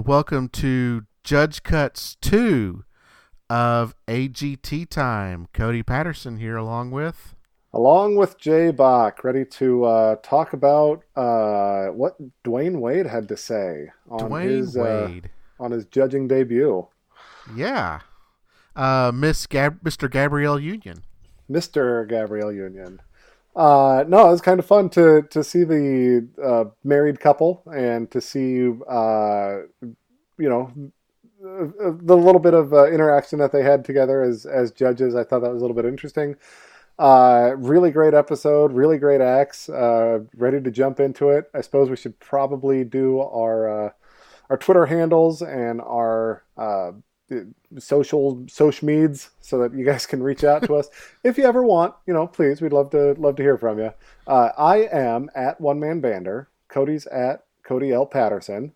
and welcome to Judge Cuts 2 of AGT Time. Cody Patterson here along with Jay Bach, ready to talk about what Dwyane Wade had to say on on his judging debut. Yeah. Mr. Gabrielle Union. Mr. Gabrielle Union. No, it was kind of fun to see the married couple and to see, the little bit of interaction that they had together as judges. I thought that was a little bit interesting. Really great episode, really great acts. Ready to jump into it. I suppose we should probably do our Twitter handles and our social meds so that you guys can reach out to us if you ever want. Please, we'd love to hear from you. I am at One Man Bander. Cody's at Cody L. Patterson.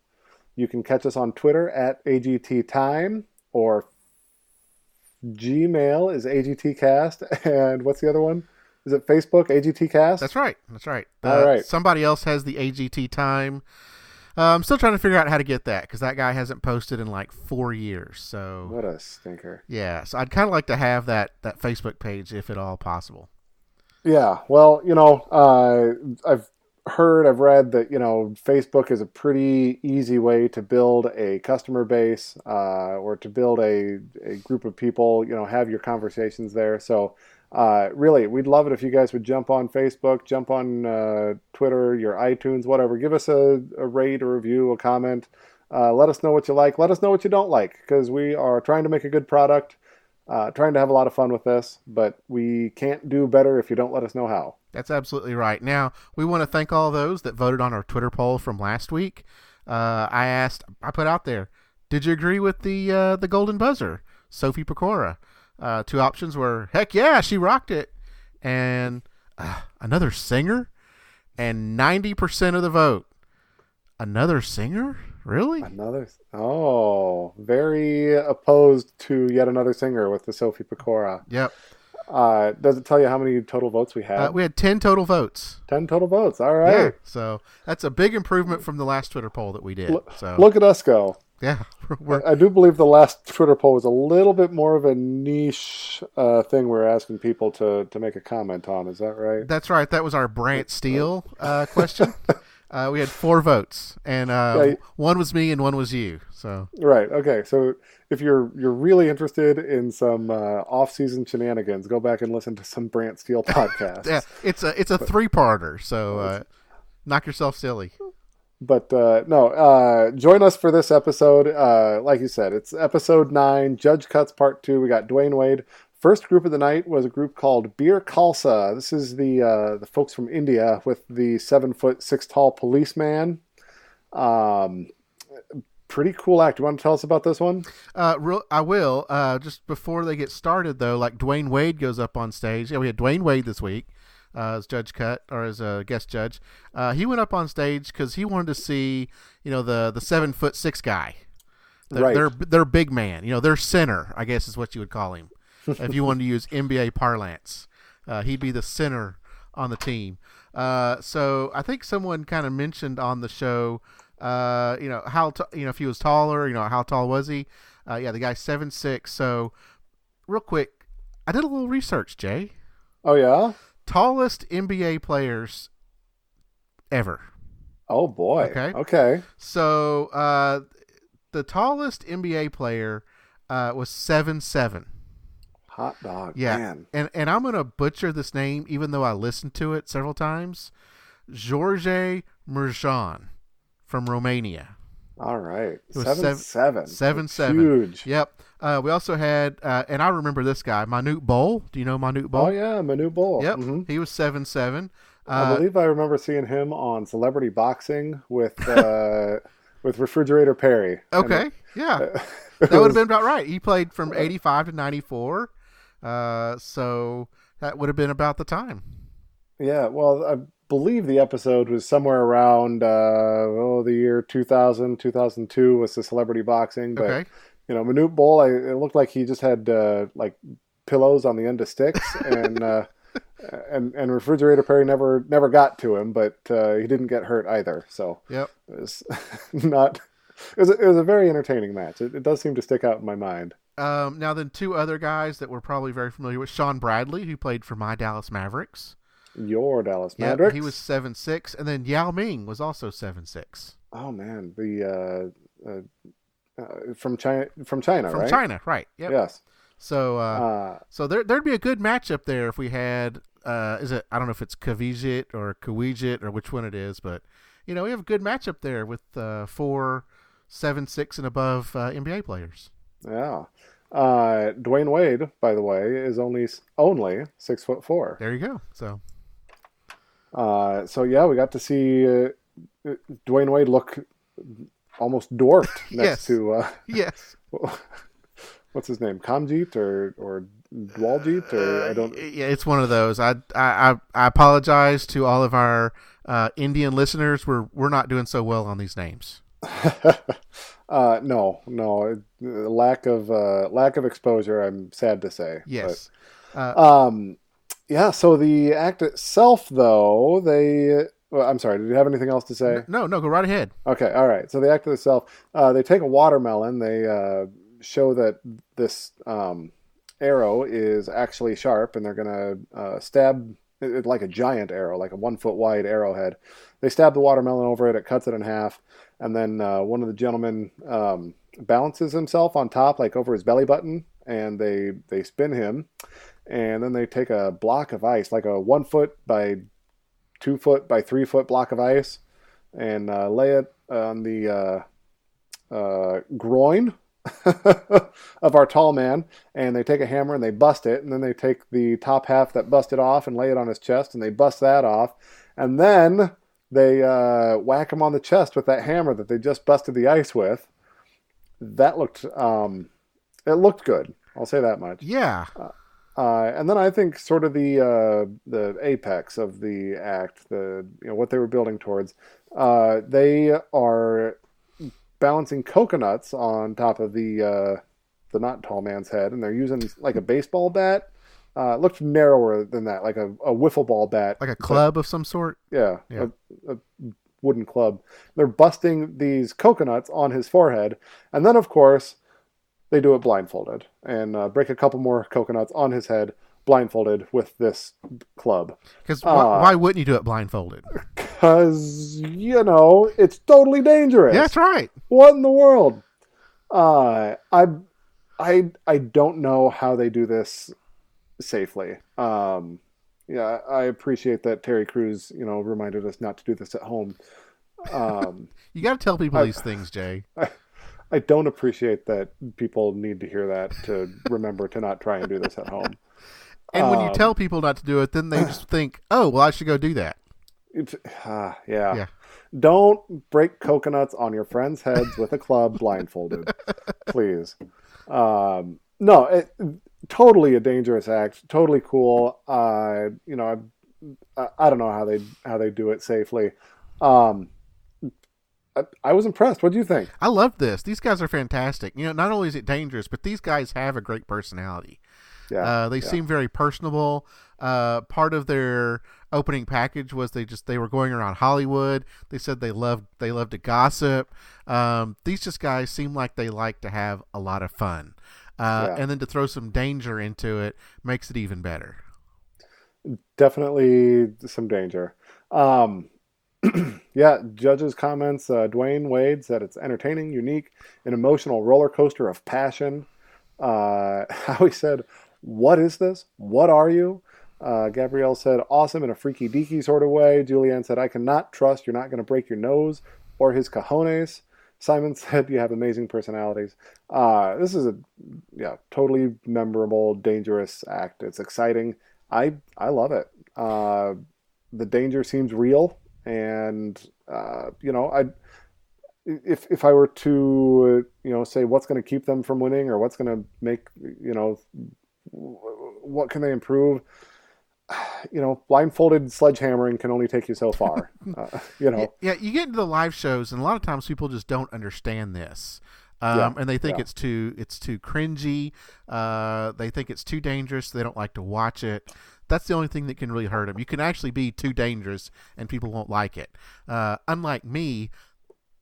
You can catch us on Twitter at AGT Time, or Gmail is AGTcast, and what's the other one? Is it Facebook, AGTcast? That's right. All right. Somebody else has the AGT Time. I'm still trying to figure out how to get that because that guy hasn't posted in like 4 years. So what a stinker. Yeah, so I'd kind of like to have that Facebook page if at all possible. Yeah, well, I've read that, Facebook is a pretty easy way to build a customer base or to build a group of people, have your conversations there. So really, we'd love it if you guys would jump on Facebook, jump on Twitter, your iTunes, whatever. Give us a rate, a review, a comment. Let us know what you like. Let us know what you don't like, because we are trying to make a good product, trying to have a lot of fun with this, but we can't do better if you don't let us know how. That's absolutely right. Now, we want to thank all those that voted on our Twitter poll from last week. I put out there, did you agree with the golden buzzer, Sophie Pecora? 2 options were, heck yeah, she rocked it, and another singer, and 90% of the vote. Another singer? Really? Very opposed to yet another singer with the Sophie Pecora. Yep. Does it tell you how many total votes we had? We had 10 total votes. 10 total votes. All right. Yeah, so that's a big improvement from the last Twitter poll that we did. Look at us go. Yeah. I do believe the last Twitter poll was a little bit more of a niche thing we're asking people to make a comment on. Is that right? That's right. That was our Brant Steele question. We had 4 votes, and one was me and one was you. So right. Okay. So if you're really interested in some off-season shenanigans, go back and listen to some Brant Steele podcasts. Yeah, it's a 3-parter. So knock yourself silly. But join us for this episode. Like you said, it's episode 9, Judge Cuts Part 2. We got Dwyane Wade. First group of the night was a group called Beer Khalsa. This is the folks from India with the 7'6" tall policeman. Pretty cool act. You want to tell us about this one? I will. Just before they get started, though, like Dwyane Wade goes up on stage. Yeah, we had Dwyane Wade this week. As Judge Cut, or as a guest judge. He went up on stage because he wanted to see, the 7'6" guy. Their big man. Their center, I guess is what you would call him. If you wanted to use NBA parlance. He'd be the center on the team. So I think someone kind of mentioned on the show, if he was taller, how tall was he? The guy's 7'6". So real quick, I did a little research, Jay. Oh, yeah? Tallest NBA players ever. Oh, boy. Okay. So the tallest NBA player was 7'7". Hot dog, yeah. Man. And I'm going to butcher this name, even though I listened to it several times. George Merjan from Romania. All right. 7'7". 7'7". Huge. Yep. We also had, and I remember this guy, Manute Bol. Do you know Manute Bol? Oh, yeah, Manute Bol. Yep. Mm-hmm. He was 7'7". I believe I remember seeing him on Celebrity Boxing with Refrigerator Perry. Okay. Yeah. That would have been about right. He played from 85 to 94. So that would have been about the time. Yeah. Well, I believe the episode was somewhere around the year 2000, 2002 was the Celebrity Boxing. But, okay. Manute Bol, it looked like he just had like pillows on the end of sticks, and and Refrigerator Perry never got to him, but he didn't get hurt either. So yep, it was not It was a very entertaining match. It does seem to stick out in my mind. Now then, two other guys that we're probably very familiar with: Sean Bradley, who played for my Dallas Mavericks. Your Dallas Mavericks. He was 7'6", and then Yao Ming was also 7'6". Oh man, the from China, right? From China, right? Yep. Yes. So, so there'd be a good matchup there if we had. Is it? I don't know if it's Kavijit or Kawijit or which one it is, but we have a good matchup there with 4, 7'6" and above NBA players. Yeah. Dwyane Wade, by the way, is only 6'4". There you go. So yeah, we got to see Dwyane Wade look almost dwarfed next to yes. What's his name? Kamjit or Dwaljit or I don't. Yeah, it's one of those. I apologize to all of our Indian listeners. We're not doing so well on these names. No, lack of exposure. I'm sad to say. Yes. But, yeah. So the act itself, though, I'm sorry. Did you have anything else to say? No. Go right ahead. Okay. All right. So the act itself, they take a watermelon. They show that this arrow is actually sharp, and they're gonna stab it like a giant arrow, like a 1 foot wide arrowhead. They stab the watermelon over it. It cuts it in half. And then one of the gentlemen balances himself on top, like over his belly button, and they spin him. And then they take a block of ice, like a 1 foot by 2 foot by 3 foot block of ice, and lay it on the groin of our tall man. And they take a hammer and they bust it. And then they take the top half that busted off and lay it on his chest, and they bust that off. And then they whack him on the chest with that hammer that they just busted the ice with. That looked, it looked good. I'll say that much. Yeah. And then I think sort of the apex of the act, what they were building towards. They are balancing coconuts on top of the not tall man's head, and they're using like a baseball bat. It looked narrower than that, like a wiffle ball bat. Like a club of some sort? Yeah. A wooden club. They're busting these coconuts on his forehead. And then, of course, they do it blindfolded and break a couple more coconuts on his head, blindfolded with this club. Because why wouldn't you do it blindfolded? Because, it's totally dangerous. Yeah, that's right. What in the world? I don't know how they do this safely. Yeah, I appreciate that Terry Crews, reminded us not to do this at home. You got to tell people these things, Jay. I don't appreciate that people need to hear that to remember to not try and do this at home. And when you tell people not to do it, then they just think, oh, well, I should go do that. Yeah. Don't break coconuts on your friends' heads with a club blindfolded, please. No, totally a dangerous act. Totally cool. I don't know how they do it safely. I was impressed. What do you think? I love this. These guys are fantastic. Not only is it dangerous, but these guys have a great personality. Yeah. They seem very personable. Part of their opening package was they were going around Hollywood. They said they love to gossip. These guys seem like they like to have a lot of fun. And then to throw some danger into it makes it even better. Definitely some danger. Yeah, judges' comments. Dwyane Wade said it's entertaining, unique, an emotional roller coaster of passion. Howie said, "What is this? What are you?" Gabrielle said, "Awesome in a freaky deaky sort of way." Julianne said, "I cannot trust you're not going to break your nose or his cojones." Simon said, "You have amazing personalities." This is a totally memorable, dangerous act. It's exciting. I love it. The danger seems real, and if I were to say what's going to keep them from winning or what's going to make what can they improve. Blindfolded sledgehammering can only take you so far. Yeah, you get into the live shows, and a lot of times people just don't understand this, and they think it's too cringy. They think it's too dangerous. They don't like to watch it. That's the only thing that can really hurt them. You can actually be too dangerous, and people won't like it. Unlike me,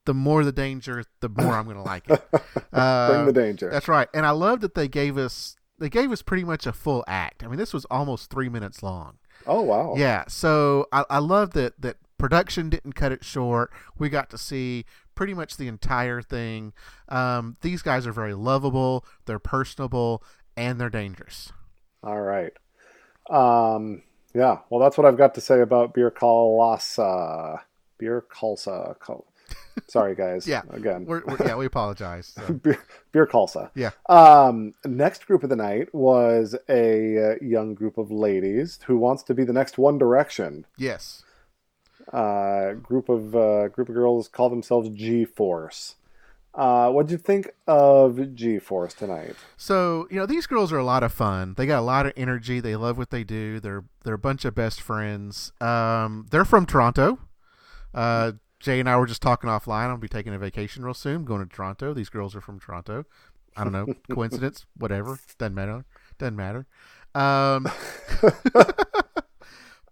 the more the danger, the more I'm going to like it. Bring the danger. That's right. And I love that they gave us pretty much a full act. I mean, this was almost 3 minutes long. Oh, wow. Yeah. So I love that production didn't cut it short. We got to see pretty much the entire thing. These guys are very lovable. They're personable, and they're dangerous. All right. Yeah. Well, that's what I've got to say about Beer Kalasa. Beer Kalsa. Sorry, guys. Yeah. Again. We apologize. So. Beer Kalsa. Yeah. Next group of the night was a young group of ladies who wants to be the next One Direction. Yes. Group of girls call themselves G-Force. What'd you think of G-Force tonight? So, these girls are a lot of fun. They got a lot of energy. They love what they do. They're a bunch of best friends. They're from Toronto. Jay and I were just talking offline. I'll be taking a vacation real soon, going to Toronto. These girls are from Toronto. I don't know. Coincidence? Whatever. Doesn't matter.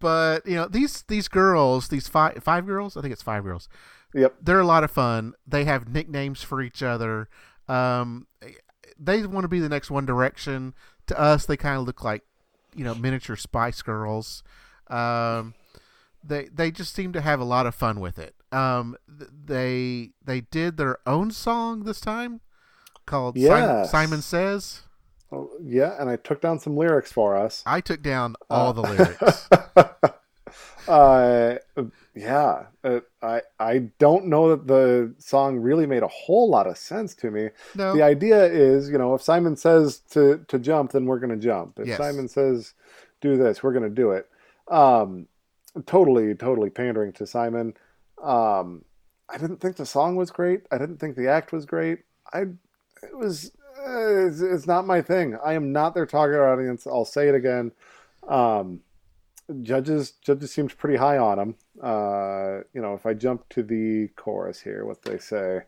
But, these girls, these five girls, I think it's 5 girls. Yep. They're a lot of fun. They have nicknames for each other. They want to be the next One Direction. To us, they kind of look like, miniature Spice Girls. They just seem to have a lot of fun with it. They did their own song this time called Simon Says. Oh, yeah, and I took down some lyrics for us. I took down all the lyrics. I don't know that the song really made a whole lot of sense to me. No. The idea is, if Simon says to jump, then we're going to jump. If Simon says do this, we're going to do it. Totally pandering to Simon. I didn't think the song was great. I didn't think the act was great. It's not my thing. I am not their target audience. I'll say it again. Judges seemed pretty high on him. If I jump to the chorus here, what they say.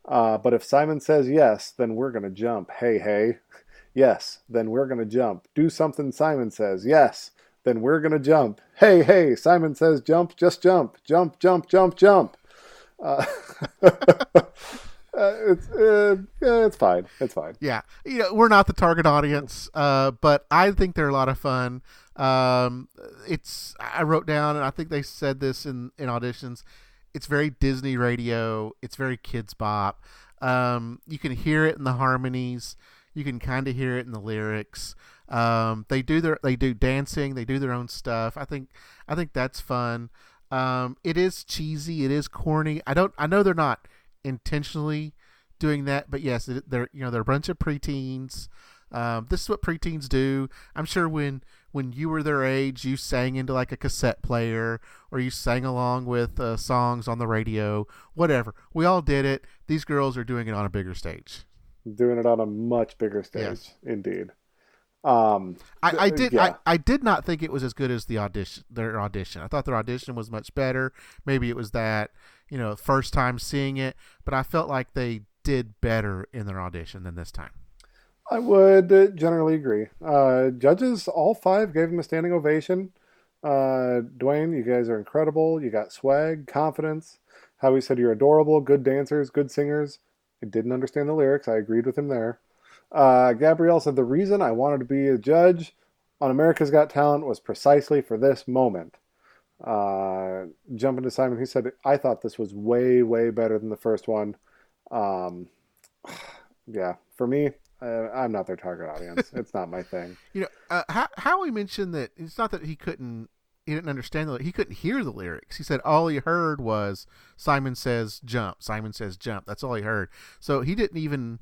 But if Simon says yes, then we're going to jump. Hey. Yes, then we're going to jump. Do something Simon says. Yes, then we're going to jump. Hey. Simon says jump, just jump. Jump. It's fine. It's fine. Yeah. We're not the target audience, but I think they're a lot of fun. I wrote down, and I think they said this in auditions, it's very Disney radio. It's very Kids Bop. You can hear it in the harmonies. You can kind of hear it in the lyrics. They do dancing. They do their own stuff. I think that's fun. It is cheesy. It is corny. I know they're not intentionally doing that, but yes, they're a bunch of preteens. This is what preteens do. I'm sure when you were their age, you sang into like a cassette player, or you sang along with songs on the radio, whatever. We all did it. These girls are doing it on a bigger stage. Doing it on a much bigger stage, yes. Indeed. I did not think it was as good as their audition. I thought their audition was much better. Maybe it was that, first time seeing it, but I felt like they did better in their audition than this time. I would generally agree. Judges, all 5 gave him a standing ovation. Dwyane, you guys are incredible. You got swag, confidence. Howie said you're adorable, good dancers, good singers. I didn't understand the lyrics. I agreed with him there. Gabrielle said the reason I wanted to be a judge on America's Got Talent was precisely for this moment. Jumping to Simon, he said, I thought this was way, way better than the first one. Yeah, for me, I'm not their target audience. It's not my thing. Howie mentioned that it's not that he didn't understand he couldn't hear the lyrics. He said all he heard was Simon says jump. Simon says jump. That's all he heard. So he didn't even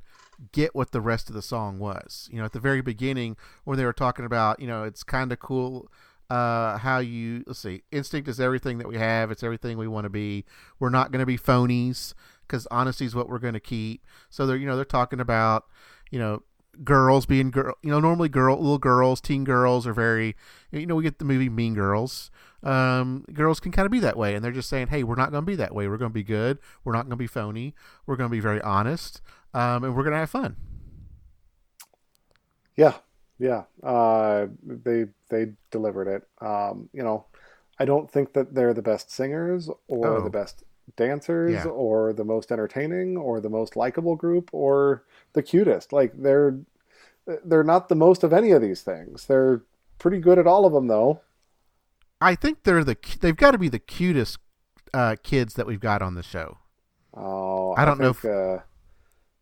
get what the rest of the song was. At the very beginning when they were talking about, it's kind of cool how instinct is everything that we have. It's everything we want to be. We're not going to be phonies because honesty is what we're going to keep. So they're talking about, girls being normally little girls, teen girls are very, we get the movie Mean Girls. Girls can kind of be that way, and they're just saying, hey, we're not going to be that way. We're going to be good. We're not going to be phony. We're going to be very honest, and we're going to have fun. Yeah. They delivered it. I don't think that they're the best singers or the best dancers Yeah. or the most entertaining or the most likable group or the cutest. Like they're not the most of any of these things. They're pretty good at all of them though. I think they've got to be the cutest kids that we've got on the show. Oh, I I don't know think if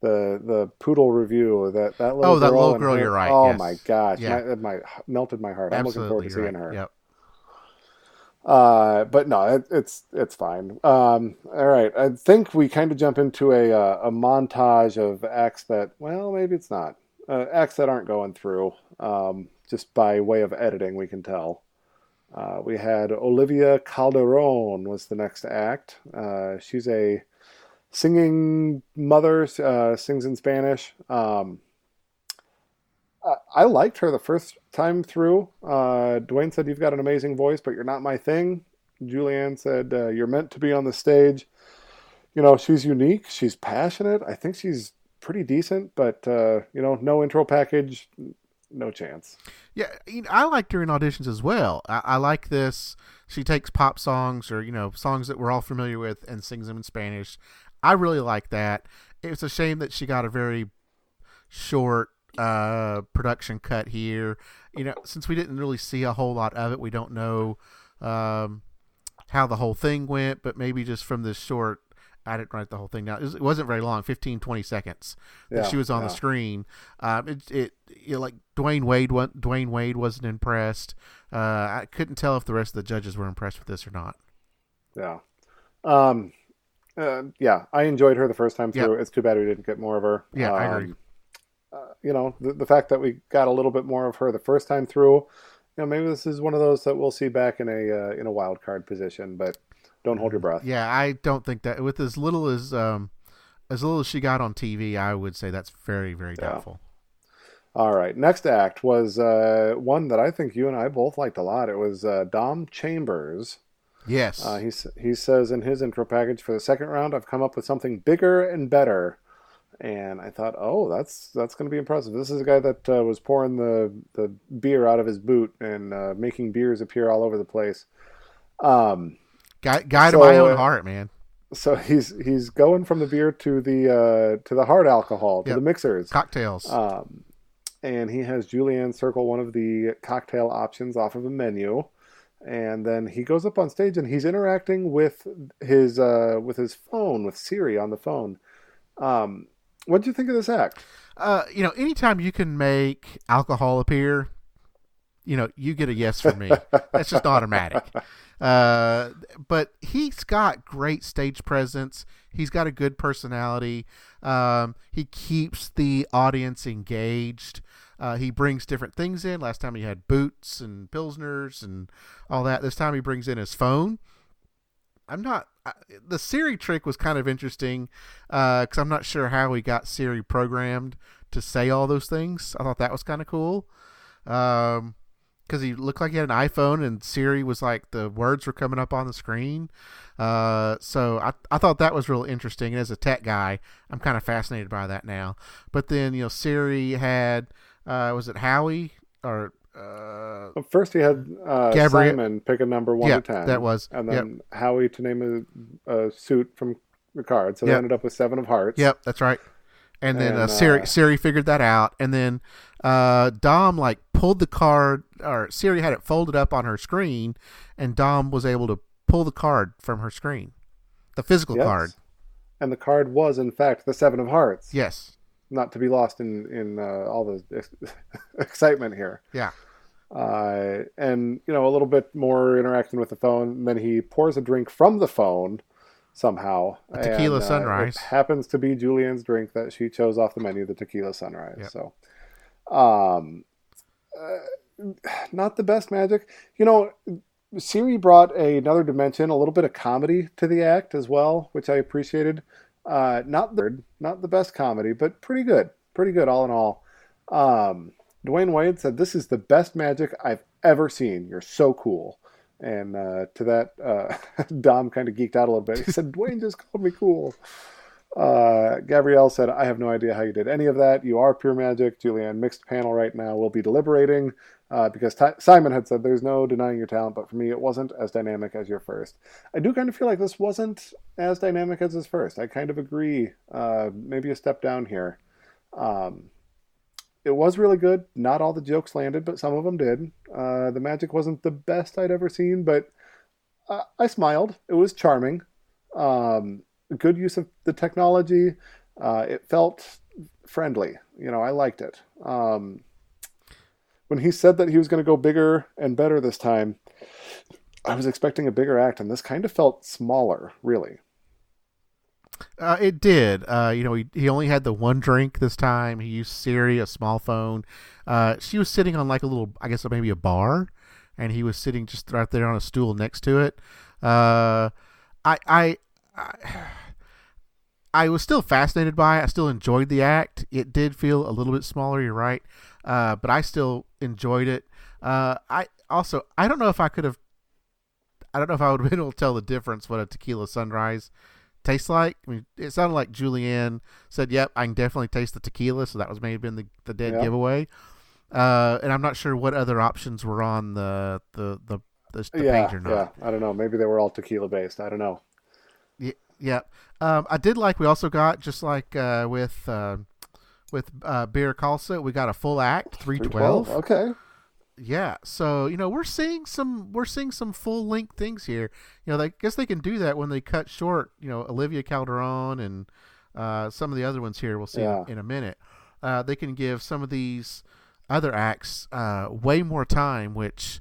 the poodle review, that little that girl little and girl. her, You're right. oh my Yes. gosh, Yeah. my melted my heart. I'm looking forward Absolutely. to You're seeing right. her. Yep. But no, it's fine. All right. I think we kind of jump into a montage of acts that, well, maybe it's not acts that aren't going through. Just by way of editing, we can tell. We had Olivia Calderon was the next act. She's a singing mother, sings in Spanish. I liked her the first time through. Dwayne said, "You've got an amazing voice, but you're not my thing." Julianne said, "You're meant to be on the stage." You know, she's unique. She's passionate. I think she's pretty decent, but, no intro package, no chance. Yeah, I liked her in auditions as well. I like this. She takes pop songs or songs that we're all familiar with and sings them in Spanish. I really like that. It's a shame that she got a very short production cut here. Since we didn't really see a whole lot of it, we don't know how the whole thing went. But maybe just from this short, I didn't write the whole thing down. It wasn't very long, 15, 20 seconds that she was on the screen. Like Dwyane Wade wasn't impressed. I couldn't tell if the rest of the judges were impressed with this or not. Yeah. Yeah, I enjoyed her the first time through. Yep. It's too bad we didn't get more of her. Yeah, I agree. The fact that we got a little bit more of her the first time through, maybe this is one of those that we'll see back in a wild card position, but don't hold your breath. Yeah, I don't think that with as little as she got on TV, I would say that's very, very doubtful. All right, next act was one that I think you and I both liked a lot. It was Dom Chambers. Yes. He says in his intro package, "For the second round, I've come up with something bigger and better." And I thought, oh, that's going to be impressive. This is a guy that was pouring the beer out of his boot and making beers appear all over the place. Guy to my own heart, man. So he's going from the beer to the hard alcohol, to the mixers, cocktails. And he has Julianne circle one of the cocktail options off of a menu. And then he goes up on stage and he's interacting with his phone, with Siri on the phone. What did you think of this act? Anytime you can make alcohol appear, you get a yes from me. That's just automatic. But he's got great stage presence. He's got a good personality. He keeps the audience engaged. He brings different things in. Last time he had boots and pilsners and all that. This time he brings in his phone. The Siri trick was kind of interesting because I'm not sure how he got Siri programmed to say all those things. I thought that was kind of cool because he looked like he had an iPhone and Siri was like the words were coming up on the screen. So I thought that was real interesting. And as a tech guy, I'm kind of fascinated by that now. But then, Siri had, was it Howie or... First he had Simon pick a number 1 to 10. That was. And then Howie to name a suit from the card. So they ended up with 7 of hearts. Yep, that's right. And then Siri figured that out. And then Dom pulled the card, or Siri had it folded up on her screen, and Dom was able to pull the card from her screen, the physical card. And the card was, in fact, the 7 of hearts. Yes. Not to be lost in all the excitement here. Yeah. And, a little bit more interaction with the phone. And then he pours a drink from the phone somehow. A tequila sunrise. It happens to be Julianne's drink that she chose off the menu, the tequila sunrise. Yep. So, not the best magic. Siri brought another dimension, a little bit of comedy to the act as well, which I appreciated. Not the best comedy, but pretty good all in all. Dwyane Wade said, "This is the best magic I've ever seen. You're so cool." And to that, Dom kind of geeked out a little bit. He said, "Dwayne just called me cool." Gabrielle said, "I have no idea how you did any of that. You are pure magic." Julianne, mixed panel right now. We'll be deliberating. because Simon had said there's no denying your talent, but for me it wasn't as dynamic as your first. I do kind of feel like this wasn't as dynamic as his first. I kind of agree. Maybe a step down here. It was really good. Not all the jokes landed, but some of them did. The magic wasn't the best I'd ever seen, but I smiled. It was charming. Good use of the technology. It felt friendly. I liked it. When he said that he was going to go bigger and better this time, I was expecting a bigger act, and this kind of felt smaller, really. It did. He only had the one drink this time. He used Siri, a small phone. She was sitting on like a little, I guess maybe a bar, and he was sitting just right there on a stool next to it. I was still fascinated by it. I still enjoyed the act. It did feel a little bit smaller. You're right. But I still enjoyed it. I don't know if I would have been able to tell the difference what a tequila sunrise tastes like. I mean, it sounded like Julianne said, "Yep, I can definitely taste the tequila." So that was maybe been the dead giveaway. And I'm not sure what other options were on the page or not. Yeah, I don't know. Maybe they were all tequila based. I don't know. Yeah. I did like. We also got just like with Beer Kalsa, we got a full act 312. Okay. Yeah, so we're seeing some full length things here. I guess they can do that when they cut short. Olivia Calderon and some of the other ones here we'll see in a minute. They can give some of these other acts way more time, which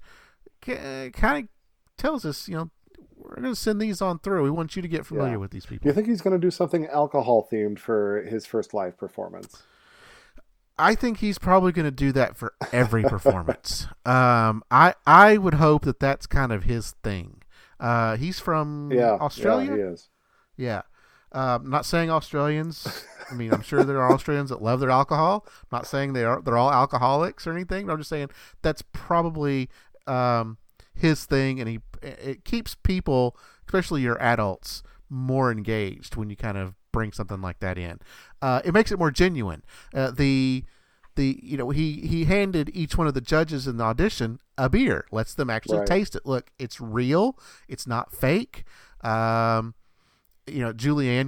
kind of tells us we're going to send these on through. We want you to get familiar with these people. Do you think he's going to do something alcohol themed for his first live performance? I think he's probably going to do that for every performance. I would hope that that's kind of his thing. He's from Australia. Yeah, he is. Yeah. Not saying Australians. I mean, I'm sure there are Australians that love their alcohol. I'm not saying they're all alcoholics or anything. But I'm just saying that's probably his thing, and it keeps people, especially your adults, more engaged when you kind of bring something like that in. It makes it more genuine. He handed each one of the judges in the audition a beer, lets them actually taste it. Look, it's real. It's not fake. Julianne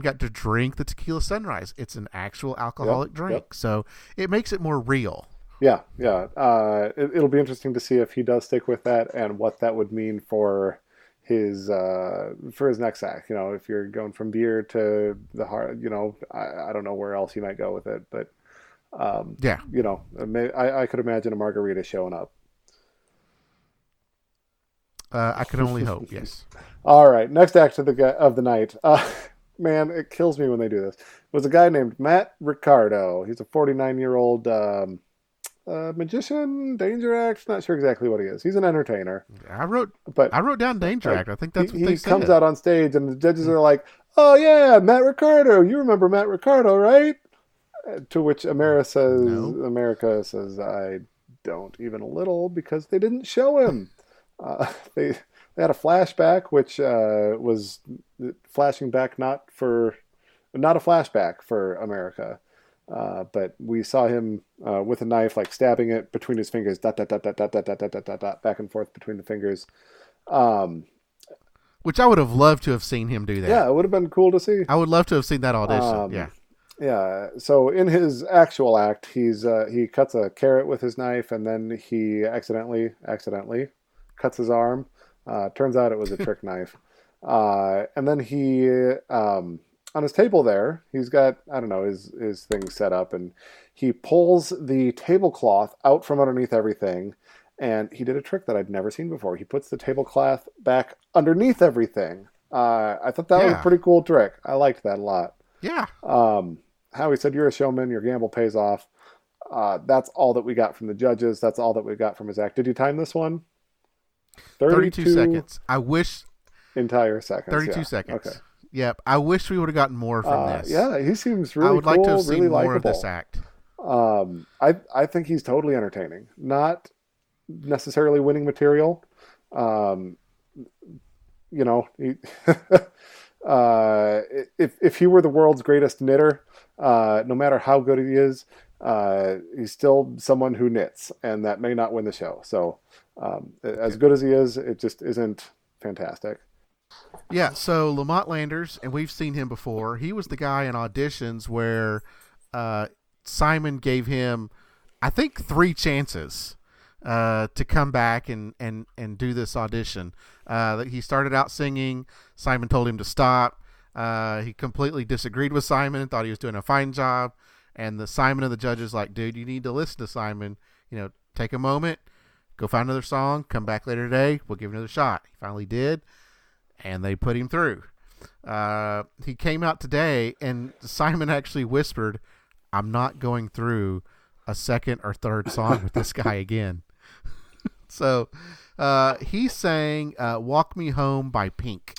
got to drink the tequila sunrise. It's an actual alcoholic drink. Yep. So it makes it more real. Yeah. It'll be interesting to see if he does stick with that and what that would mean for his next act. If you're going from beer to the heart, I don't know where else you might go with it, but I could imagine a margarita showing up. I can only hope. Yes. All right, next act of the night. Man, it kills me when they do this. It was a guy named Matt Ricardo. He's a 49-year-old magician, danger act. Not sure exactly what he is. He's an entertainer. I wrote down danger act. I think that's what they said. He comes out on stage, and the judges are like, "Oh yeah, Matt Ricardo. You remember Matt Ricardo, right?" To which America says, "I don't even a little, because they didn't show him." They had a flashback, which was flashing back, not a flashback for America. But we saw him with a knife, like stabbing it between his fingers, dot, dot, dot, dot, dot, dot, dot, dot, dot, dot, dot, back and forth between the fingers. Which I would have loved to have seen him do that. Yeah, it would have been cool to see. I would love to have seen that audition. Yeah. So in his actual act, he cuts a carrot with his knife, and then he accidentally cuts his arm. Turns out it was a trick knife. And then he, on his table there, he's got, I don't know, his thing set up, and he pulls the tablecloth out from underneath everything, and he did a trick that I'd never seen before. He puts the tablecloth back underneath everything. I thought that was a pretty cool trick. I liked that a lot. Yeah. Howie said, "You're a showman. Your gamble pays off." That's all that we got from the judges. That's all that we got from his act. Did you time this one? 32 seconds. I wish. Entire seconds. 32 seconds. Okay. Yep. I wish we would have gotten more from this. Yeah, he seems really cool. I would like to have seen more likable. of this act. I think he's totally entertaining. Not necessarily winning material. If he were the world's greatest knitter, no matter how good he is, He's still someone who knits, and that may not win the show. So, as good as he is, it just isn't fantastic. Yeah, so Lamont Landers, and we've seen him before. He was the guy in auditions where Simon gave him, I think, 3 chances to come back and do this audition. He started out singing. Simon told him to stop. He completely disagreed with Simon and thought he was doing a fine job. And the Simon and the judges like, dude, you need to listen to Simon. Take a moment, go find another song, come back later today. We'll give you another shot. He finally did, and they put him through. He came out today, and Simon actually whispered, I'm not going through a second or third song with this guy again. So he sang Walk Me Home by Pink.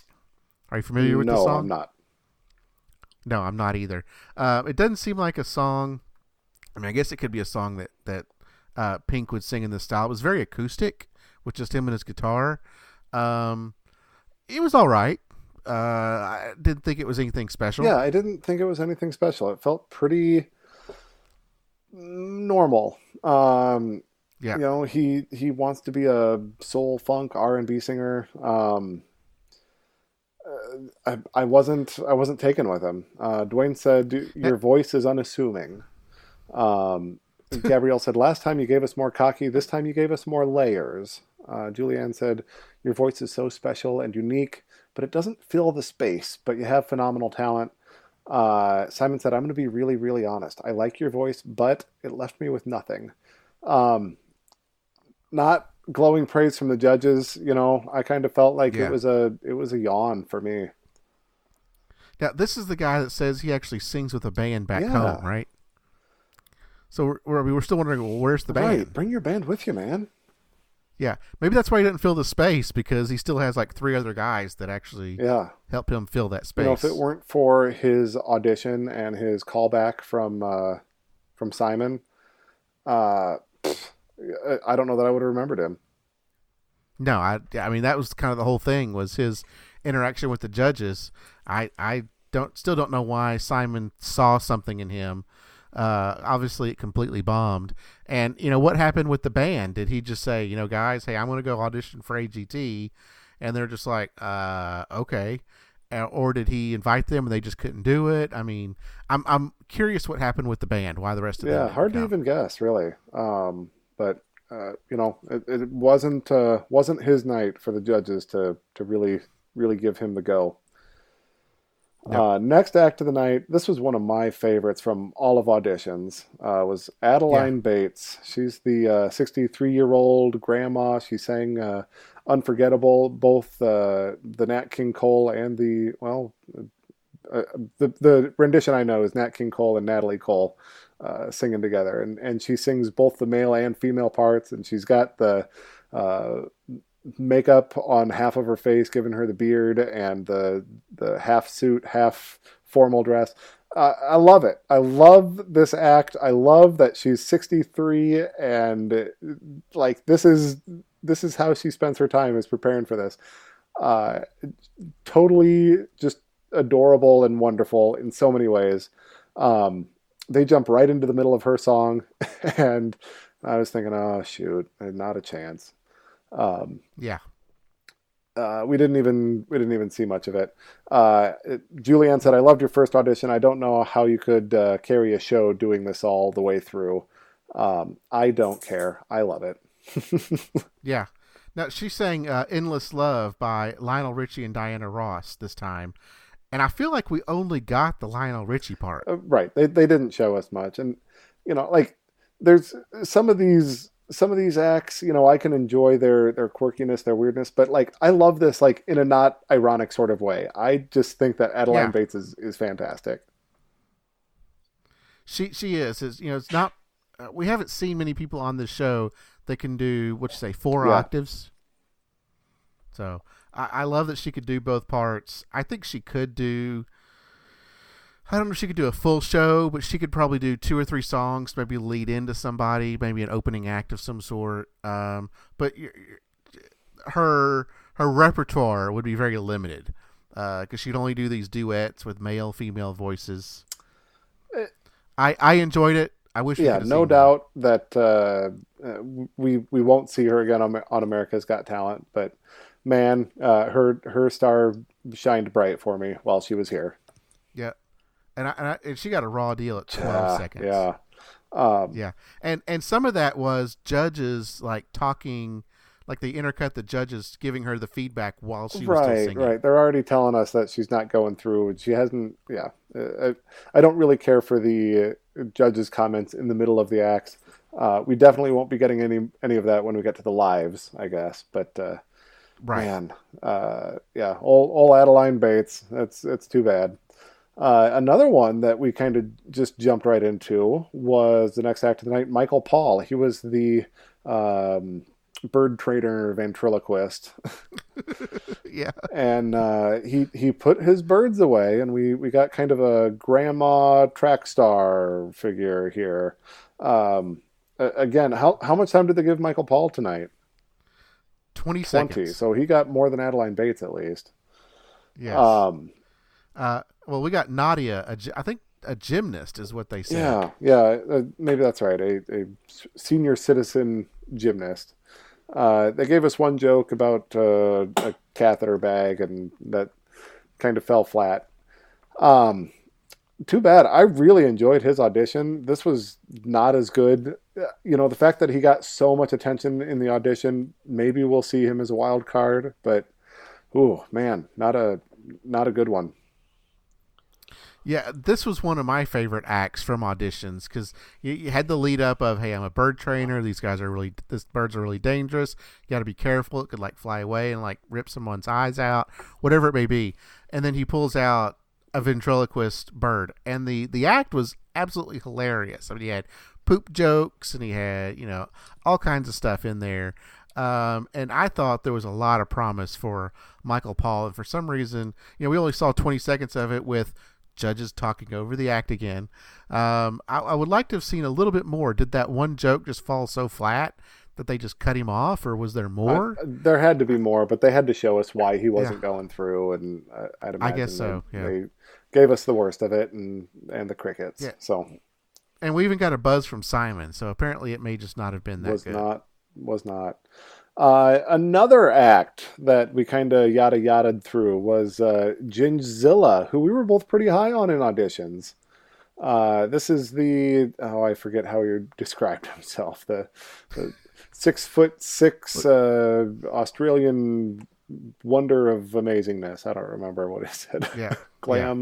Are you familiar with the song? No, I'm not. No, I'm not either. It doesn't seem like a song. I mean, I guess it could be a song that Pink would sing in this style. It was very acoustic with just him and his guitar. It was all right. I didn't think it was anything special. Yeah, I didn't think it was anything special. It felt pretty normal. Yeah. He wants to be a soul funk R&B singer. I wasn't taken with him. Dwayne said, your voice is unassuming. Gabrielle said, last time you gave us more cocky, this time you gave us more layers. Julianne said, your voice is so special and unique, but it doesn't fill the space, but you have phenomenal talent. Simon said, I'm going to be really, really honest. I like your voice, but it left me with nothing. Not glowing praise from the judges. I kind of felt like it was a yawn for me. Now, this is the guy that says he actually sings with a band back home, right? So we're still wondering, well, where's the band? Right, bring your band with you, man. Yeah, maybe that's why he didn't fill the space, because he still has like 3 other guys that actually help him fill that space. If it weren't for his audition and his callback from Simon, I don't know that I would have remembered him. No, I mean, that was kind of the whole thing, was his interaction with the judges. I still don't know why Simon saw something in him. Obviously it completely bombed. And what happened with the band? Did he just say, guys, hey, I'm going to go audition for AGT, and they're just like, okay, or did he invite them and they just couldn't do it? I mean, I'm curious what happened with the band, why the rest of them hard to even guess, really. But it wasn't his night for the judges to really give him the go. Yep. Next act of the night, this was one of my favorites from all of auditions, was Adeline Bates. She's the 63-year-old grandma. She sang Unforgettable, both the Nat King Cole and the rendition I know is Nat King Cole and Natalie Cole singing together. And she sings both the male and female parts, and she's got the makeup on half of her face, giving her the beard, and the half suit, half formal dress. I love it. I love this act. I love that she's 63, and like this is how she spends her time, is preparing for this. Totally just adorable and wonderful in so many ways. They jump right into the middle of her song, and I was thinking, oh shoot, not a chance. We didn't even see much of it. Julianne said, I loved your first audition. I don't know how you could carry a show doing this all the way through. I don't care. I love it. Yeah. Now, she sang Endless Love by Lionel Richie and Diana Ross this time. And I feel like we only got the Lionel Richie part. Right. They didn't show us much. And, like there's some of these acts, I can enjoy their quirkiness, their weirdness, but like I love this like in a not ironic sort of way. I just think that Adeline Bates is fantastic. She is. It's not. We haven't seen many people on this show that can do 4 octaves. So I love that she could do both parts. I think she could do. I don't know if she could do a full show, but she could probably do 2 or 3 songs, maybe lead into somebody, maybe an opening act of some sort. But her repertoire would be very limited because she'd only do these duets with male, female voices. I enjoyed it. I wish we Yeah, could have no seen more. doubt that we won't see her again on America's Got Talent, but man, her star shined bright for me while she was here. Yeah, and she got a raw deal at 12 Yeah, seconds. yeah. Um, Yeah, and some of that was judges like talking, like they intercut the judges giving her the feedback while she was still right, singing. right. They're already telling us that she's not going through, and she hasn't. Yeah, I don't really care for the judges' comments in the middle of the acts. We definitely won't be getting any of that when we get to the lives, I guess. But Right. man, yeah, all Adeline Bates. It's too bad. Another one that we kind of just jumped right into was the next act of the night. Michael Paul. He was the um, bird trainer ventriloquist, Yeah. and he put his birds away, and we got kind of a grandma track star figure here. Um, Again, how much time did they give Michael Paul tonight? 20 20. seconds. So he got more than Adeline Bates at least. Yes. Um, Well, we got Nadia. I think a gymnast is what they said. yeah, maybe that's right. A senior citizen gymnast. They gave us one joke about a catheter bag, and that kind of fell flat. Um, Too bad. I really enjoyed his audition. This was not as good. The fact that he got so much attention in the audition, maybe we'll see him as a wild card, but ooh, man, not a good one. Yeah, this was one of my favorite acts from auditions because you had the lead up of, hey, I'm a bird trainer. These birds are really dangerous. You got to be careful. It could like fly away and like rip someone's eyes out, whatever it may be. And then he pulls out a ventriloquist bird, and the act was absolutely hilarious. I mean, he had poop jokes and he had all kinds of stuff in there. And I thought there was a lot of promise for Michael Paul, and for some reason, we only saw 20 seconds of it with judges talking over the act again. I would like to have seen a little bit more. Did that one joke just fall so flat that they just cut him off, or was there more? There had to be more, but they had to show us why he Yeah, wasn't going through, and I'd I guess imagine so. Yeah, they gave us the worst of it and the crickets. yeah. So And we even got a buzz from Simon, so apparently it may just not have been that was good. not. Another act that we kind of yada yadaed through was Gingzilla, who we were both pretty high on in auditions. This is I forget how he described himself. The 6'6" Australian wonder of amazingness. I don't remember what he said. Yeah, yeah.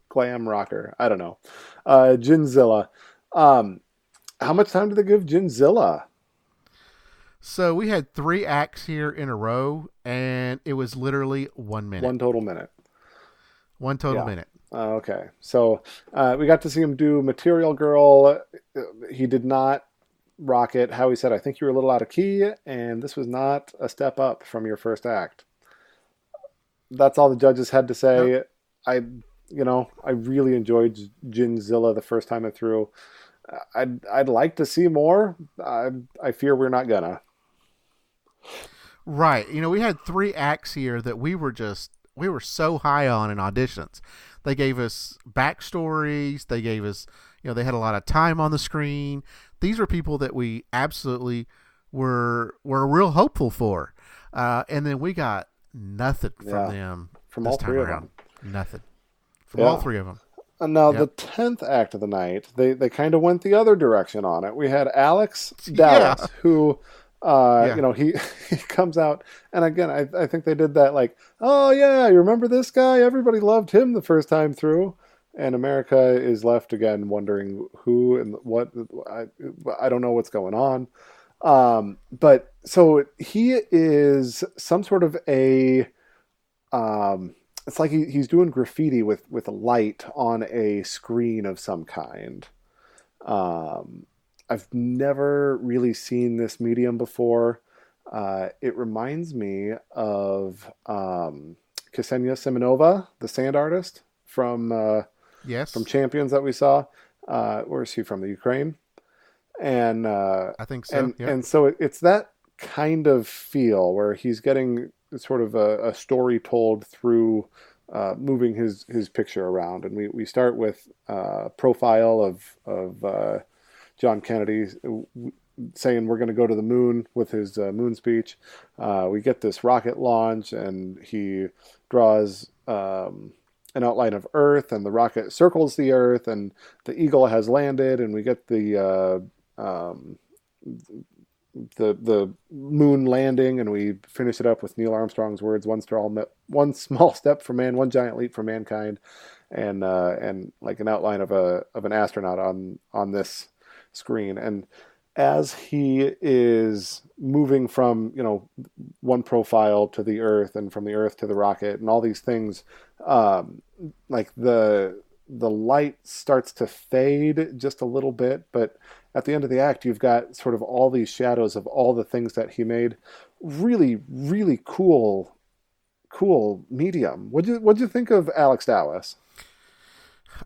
glam rocker. I don't know. Ginzilla. Um, how much time did they give Ginzilla? So we had 3 acts here in a row, and it was literally 1 minute. One total minute. One total Yeah. minute. Okay. So we got to see him do Material Girl. He did not rock it. How he said, I think you were a little out of key, and this was not a step up from your first act. That's all the judges had to Nope. say. I really enjoyed Ginzilla the first time I threw. I'd like to see more. I fear we're not gonna. Right. We had 3 acts here that we were so high on in auditions. They gave us backstories. They gave us, they had a lot of time on the screen. These were people that we absolutely were real hopeful for. And then we got nothing from Yeah, them from this all time three of around. them. Nothing from all Yeah. 3 of them. And now the Yep. 10th act of the night, they kind of went the other direction on it. We had Alex Yeah. Dallas, who, Yeah. he he comes out, and again, I think they did that like, oh yeah, you remember this guy? Everybody loved him the first time through, and America is left again wondering who and what. I don't know what's going on. But so he is some sort of um, it's like he's doing graffiti with a light on a screen of some kind. Um, I've never really seen this medium before. It reminds me of Ksenia Semenova, the sand artist from Yes. Champions that we saw. Where is she from? The Ukraine, and I think so. and Yep. and so it's that kind of feel where he's getting sort of a story told through moving his picture around, and we start with profile of John Kennedy saying we're going to go to the moon with his moon speech. We get this rocket launch, and he draws an outline of Earth, and the rocket circles the Earth, and the Eagle has landed, and we get the moon landing, and we finish it up with Neil Armstrong's words: one small step for man, one giant leap for mankind," and like an outline of an astronaut on this screen. And as he is moving from, one profile to the Earth, and from the Earth to the rocket, and all these things, like the light starts to fade just a little bit, but at the end of the act, you've got sort of all these shadows of all the things that he made. Really, really cool medium. What'd you think of Alex Dallas?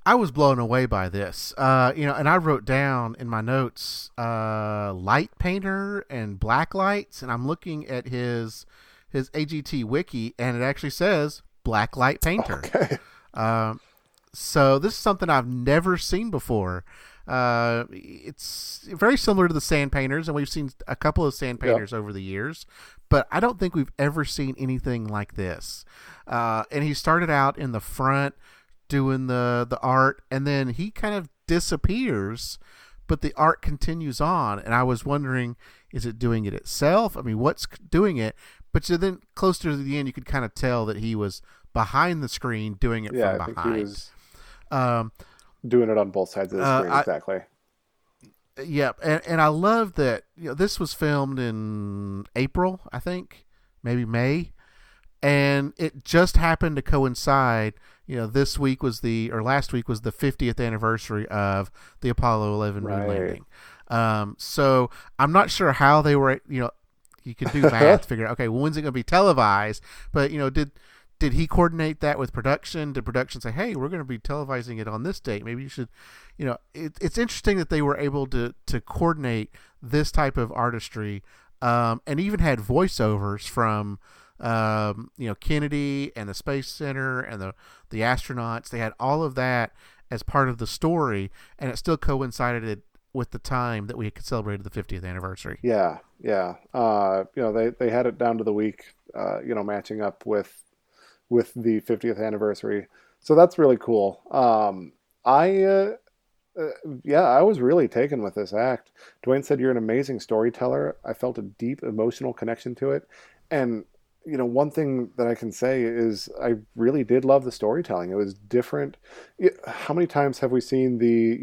I was blown away by this, and I wrote down in my notes, light painter and black lights, and I'm looking at his AGT wiki, and it actually says black light painter. Okay. So this is something I've never seen before. It's very similar to the sand painters, and we've seen a couple of sand painters over the years, but I don't think we've ever seen anything like this. And he started out in the front doing the art, and then he kind of disappears, but the art continues on. And I was wondering, is it doing it itself? I mean, what's doing it? But then closer to the end, you could kind of tell that he was behind the screen doing it from behind. I think he was doing it on both sides of the screen, exactly. Yeah, and I love that this was filmed in April, I think, maybe May, and it just happened to coincide. Last week was the 50th anniversary of the Apollo 11 moon landing. So I'm not sure how they were. You could do math to figure out, okay, well, when's it going to be televised? But did he coordinate that with production? Did production say, hey, we're going to be televising it on this date? Maybe you should, it's interesting that they were able to coordinate this type of artistry, and even had voiceovers from, Kennedy and the Space Center and the astronauts. They had all of that as part of the story, and it still coincided with the time that we had celebrated the 50th anniversary. Yeah. They had it down to the week, matching up with the 50th anniversary. So that's really cool. I was really taken with this act. Dwyane said, you're an amazing storyteller. I felt a deep emotional connection to it. And, one thing that I can say is I really did love the storytelling. It was different. How many times have we seen the,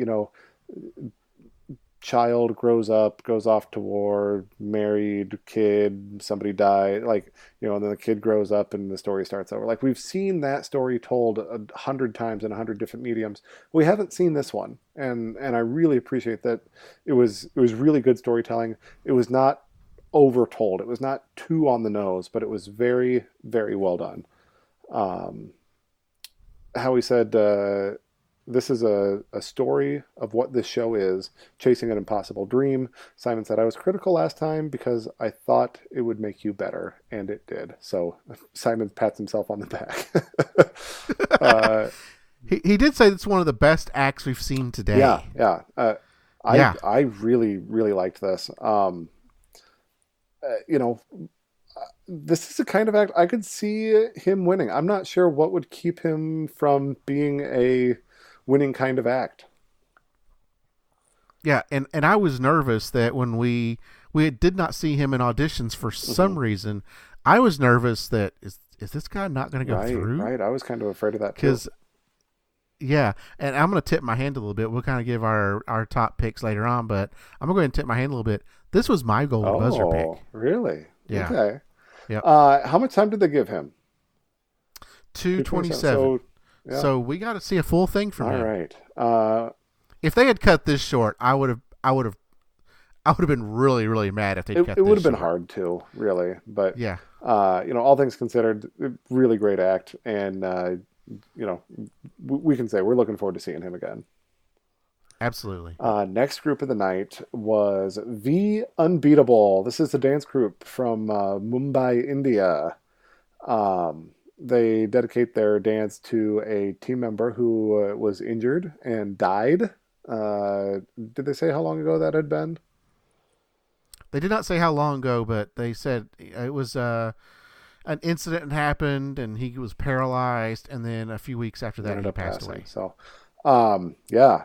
child grows up, goes off to war, married, kid, somebody died, and then the kid grows up and the story starts over. Like, we've seen that story told 100 times in 100 different mediums. We haven't seen this one, and I really appreciate that. It was really good storytelling. It was not overtold. It was not too on the nose, but it was very, very well done. Howie said, this is a story of what this show is, chasing an impossible dream. Simon said, I was critical last time because I thought it would make you better, and it did. So Simon pats himself on the back. He did say it's one of the best acts we've seen today. Yeah. I really, really liked this. This is the kind of act I could see him winning. I'm not sure what would keep him from being a winning kind of act. Yeah, and I was nervous that when we did not see him in auditions for some reason, I was nervous that is this guy not going to go through? Right, I was kind of afraid of that too. Yeah, and I'm going to tip my hand a little bit. We'll kind of give our top picks later on, but I'm going to go ahead and tip my hand a little bit. This was my golden buzzer pick. Oh, really? Yeah. Okay. Yep. How much time did they give him? 2:27. So we got to see a full thing from him. All right. If they had cut this short, I would have been really, really mad if they cut this short. It would have been hard too, really. But yeah. All things considered, really great act, and we can say we're looking forward to seeing him again. Absolutely. Next group of the night was The Unbeatable. This is the dance group from Mumbai, India. They dedicate their dance to a team member who was injured and died Did they say how long ago that had been? They did not say how long ago, but they said it was an incident happened, and he was paralyzed, and then a few weeks after that, he passed away. So, yeah,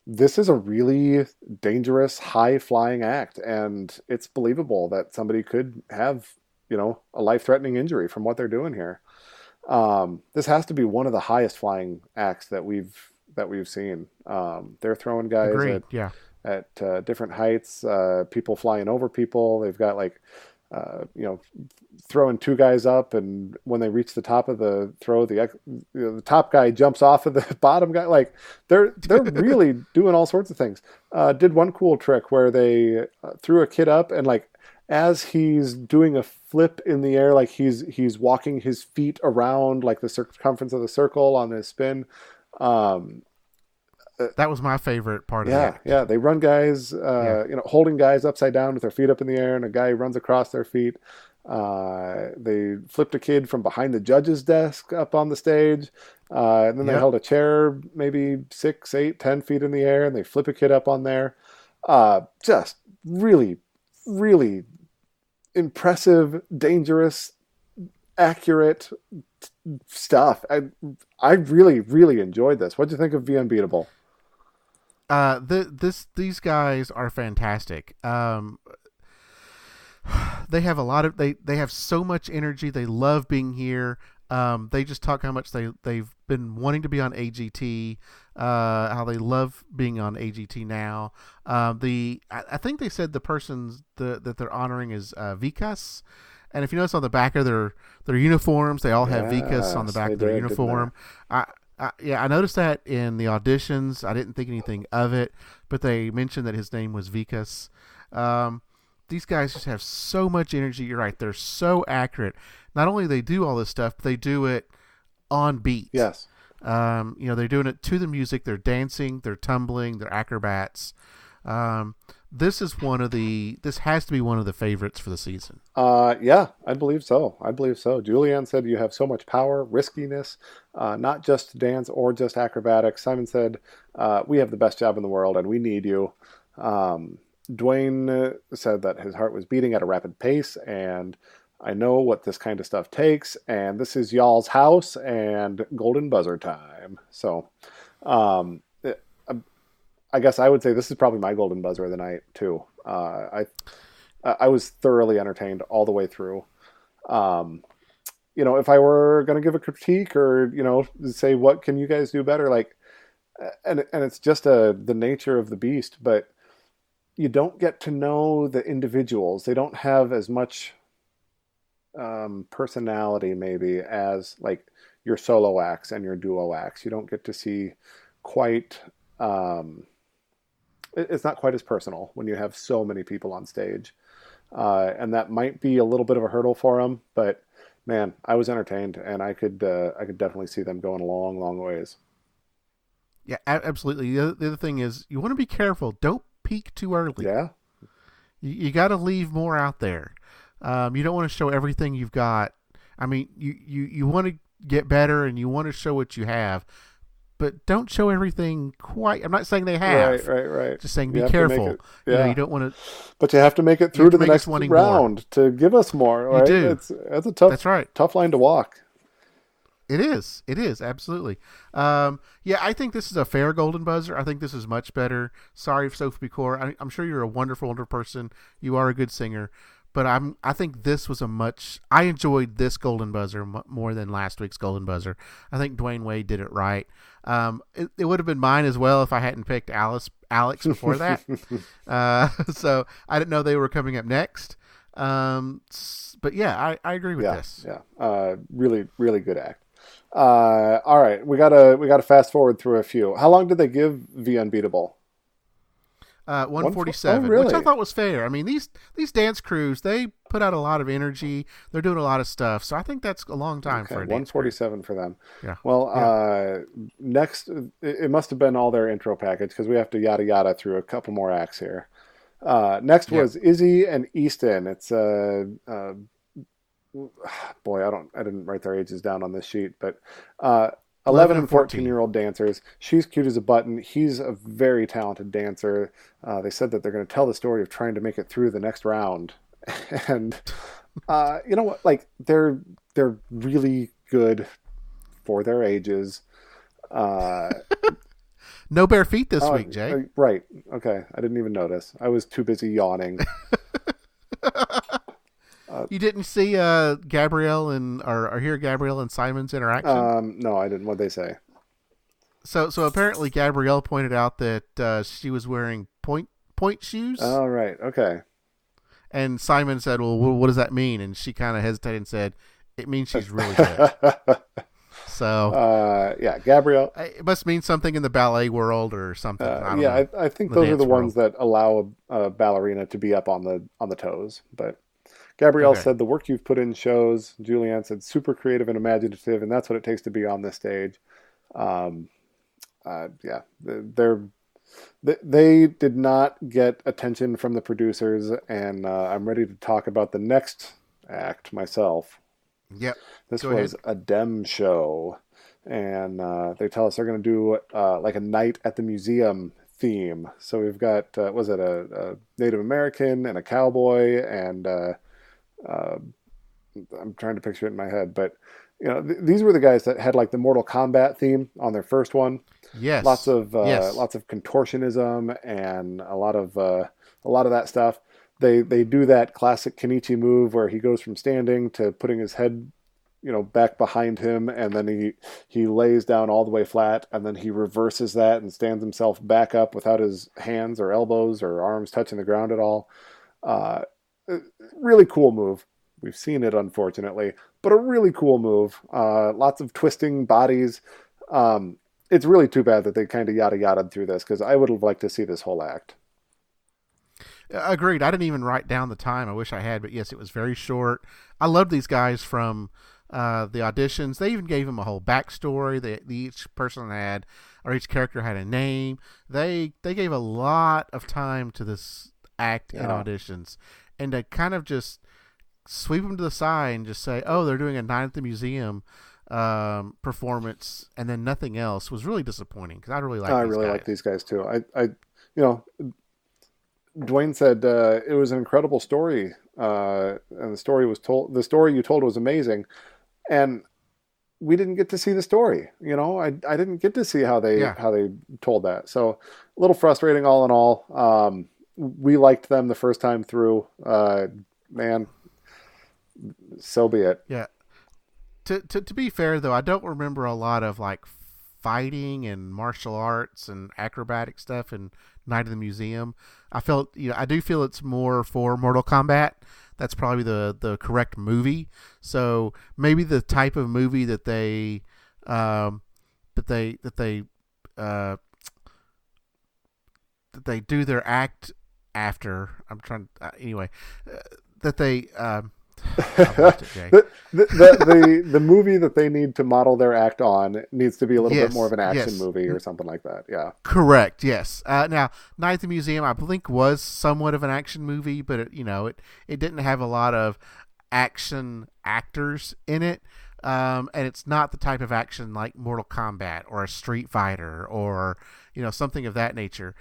this is a really dangerous, high-flying act, and it's believable that somebody could have, a life-threatening injury from what they're doing here. This has to be one of the highest flying acts that we've seen. They're throwing guys Agreed. at different heights, people flying over people. They've got throwing two guys up, and when they reach the top of the throw, the top guy jumps off of the bottom guy. Like they're really doing all sorts of things. Did one cool trick where they threw a kid up, and like as he's doing a flip in the air, like he's walking his feet around like the circumference of the circle on his spin. That was my favorite part of that. Yeah. They run guys, holding guys upside down with their feet up in the air, and a guy runs across their feet. They flipped a kid from behind the judge's desk up on the stage. And then they held a chair maybe 6, 8, 10 feet in the air, and they flip a kid up on there. Just really, really impressive, dangerous, accurate stuff. I really, really enjoyed this. What'd you think of The Unbeatable? These guys are fantastic. They have they have so much energy. They love being here. They just talk how much they've been wanting to be on AGT, how they love being on AGT now. I think they said the person's that they're honoring is Vikas. And if you notice on the back of their uniforms, they all have Vikas on the back of their uniform. I noticed that in the auditions. I didn't think anything of it, but they mentioned that his name was Vikas. These guys just have so much energy. You're right. They're so accurate. Not only do they do all this stuff, but they do it on beat. Yes. They're doing it to the music. They're dancing. They're tumbling. They're acrobats. This has to be one of the favorites for the season. Yeah, I believe so. Julianne said you have so much power, riskiness, not just dance or just acrobatics. Simon said, we have the best job in the world and we need you. Dwyane said that his heart was beating at a rapid pace, and I know what this kind of stuff takes, and this is y'all's house and golden buzzer time. So, I guess I would say this is probably my golden buzzer of the night too. I was thoroughly entertained all the way through. If I were going to give a critique or, say, what can you guys do better? Like, and it's just the nature of the beast, but you don't get to know the individuals. They don't have as much personality maybe as like your solo acts and your duo acts. You don't get to see quite, it's not quite as personal when you have so many people on stage. And that might be a little bit of a hurdle for them, but man, I was entertained, and I could definitely see them going a long, long ways. Yeah, absolutely. The other thing is you want to be careful. Don't peak too early. Yeah. You got to leave more out there. You don't want to show everything you've got. I mean, you want to get better and you want to show what you have, but don't show everything quite. I'm not saying they have. Right. Just saying be careful. You don't want to. But you have to make it through to the next round to give us more. Right? You do. That's a tough. That's right. Tough line to walk. It is absolutely. I think this is a fair golden buzzer. I think this is much better. Sorry, Sophie Picor. I'm sure you're a wonderful, wonderful person. You are a good singer, but I think this was I enjoyed this golden buzzer more than last week's golden buzzer. I think Dwyane Wade did it right. It would have been mine as well if I hadn't picked Alex before that. So I didn't know they were coming up next. But yeah, I agree with this. Yeah. Really, really good act. All right, we gotta fast forward through a few. How long did they give The Unbeatable? 147, really? Which I thought was fair. I mean, these dance crews, they put out a lot of energy. They're doing a lot of stuff, so I think that's a long time for a 147 for them. Yeah. Well, next it must have been all their intro package because we have to yada yada through a couple more acts here. Next was Izzy and Easton. It's boy, I didn't write their ages down on this sheet, but 11 and 14-year-old dancers. She's cute as a button. He's a very talented dancer. They said that they're going to tell the story of trying to make it through the next round. And you know what? Like they're really good for their ages. No bare feet this week, Jay. Right. Okay. I didn't even notice. I was too busy yawning. You didn't see Gabrielle or hear Gabrielle and Simon's interaction? No, I didn't. What'd they say? So apparently Gabrielle pointed out that she was wearing point shoes. Oh, right. Okay. And Simon said, well, what does that mean? And she kind of hesitated and said, it means she's really good. So, yeah, Gabrielle. It must mean something in the ballet world or something. I don't know. I think those are the ones that allow a ballerina to be up on the toes. But Gabrielle said the work you've put in shows. Julianne said super creative and imaginative, and that's what it takes to be on this stage. They did not get attention from the producers, and I'm ready to talk about the next act myself. Yep. This was a Dem show, and they tell us they're going to do like a night at the museum theme. So we've got was it a Native American and a cowboy, and I'm trying to picture it in my head, but you know these were the guys that had like the Mortal Kombat theme on their first one. Yes. Lots of contortionism and a lot of that stuff. They do that classic Kenichi move where he goes from standing to putting his head, you know, back behind him, and then he lays down all the way flat, and then he reverses that and stands himself back up without his hands or elbows or arms touching the ground at all. Really cool move. We've seen it, unfortunately, but a really cool move. Lots of twisting bodies. It's really too bad that they kind of yada-yada'd through this, because I would have liked to see this whole act. Agreed. I didn't even write down the time. I wish I had, but yes, it was very short. I love these guys from the auditions. They even gave them a whole backstory. Each person had, or each character had a name. They gave a lot of time to this act in auditions, and to kind of just sweep them to the side and just say, "Oh, they're doing a night at the museum performance," and then nothing else was really disappointing, because I really like these guys too. I you know. Dwyane said it was an incredible story, and the story you told was amazing, and we didn't get to see the story. You know, I didn't get to see how they told that. So a little frustrating, all in all. We liked them the first time through. Man, so be it. Yeah. To be fair though, I don't remember a lot of like fighting and martial arts and acrobatic stuff in Night of the Museum. I do feel it's more for Mortal Kombat. That's probably the correct movie. So maybe the type of movie that they do their act after. I'm trying anyway that they. The movie that they need to model their act on needs to be a little bit more of an action movie or something like that. Yeah, correct. Yes. Now, Night at the Museum, I think, was somewhat of an action movie, but it didn't have a lot of action actors in it, and it's not the type of action like Mortal Kombat or a Street Fighter or something of that nature.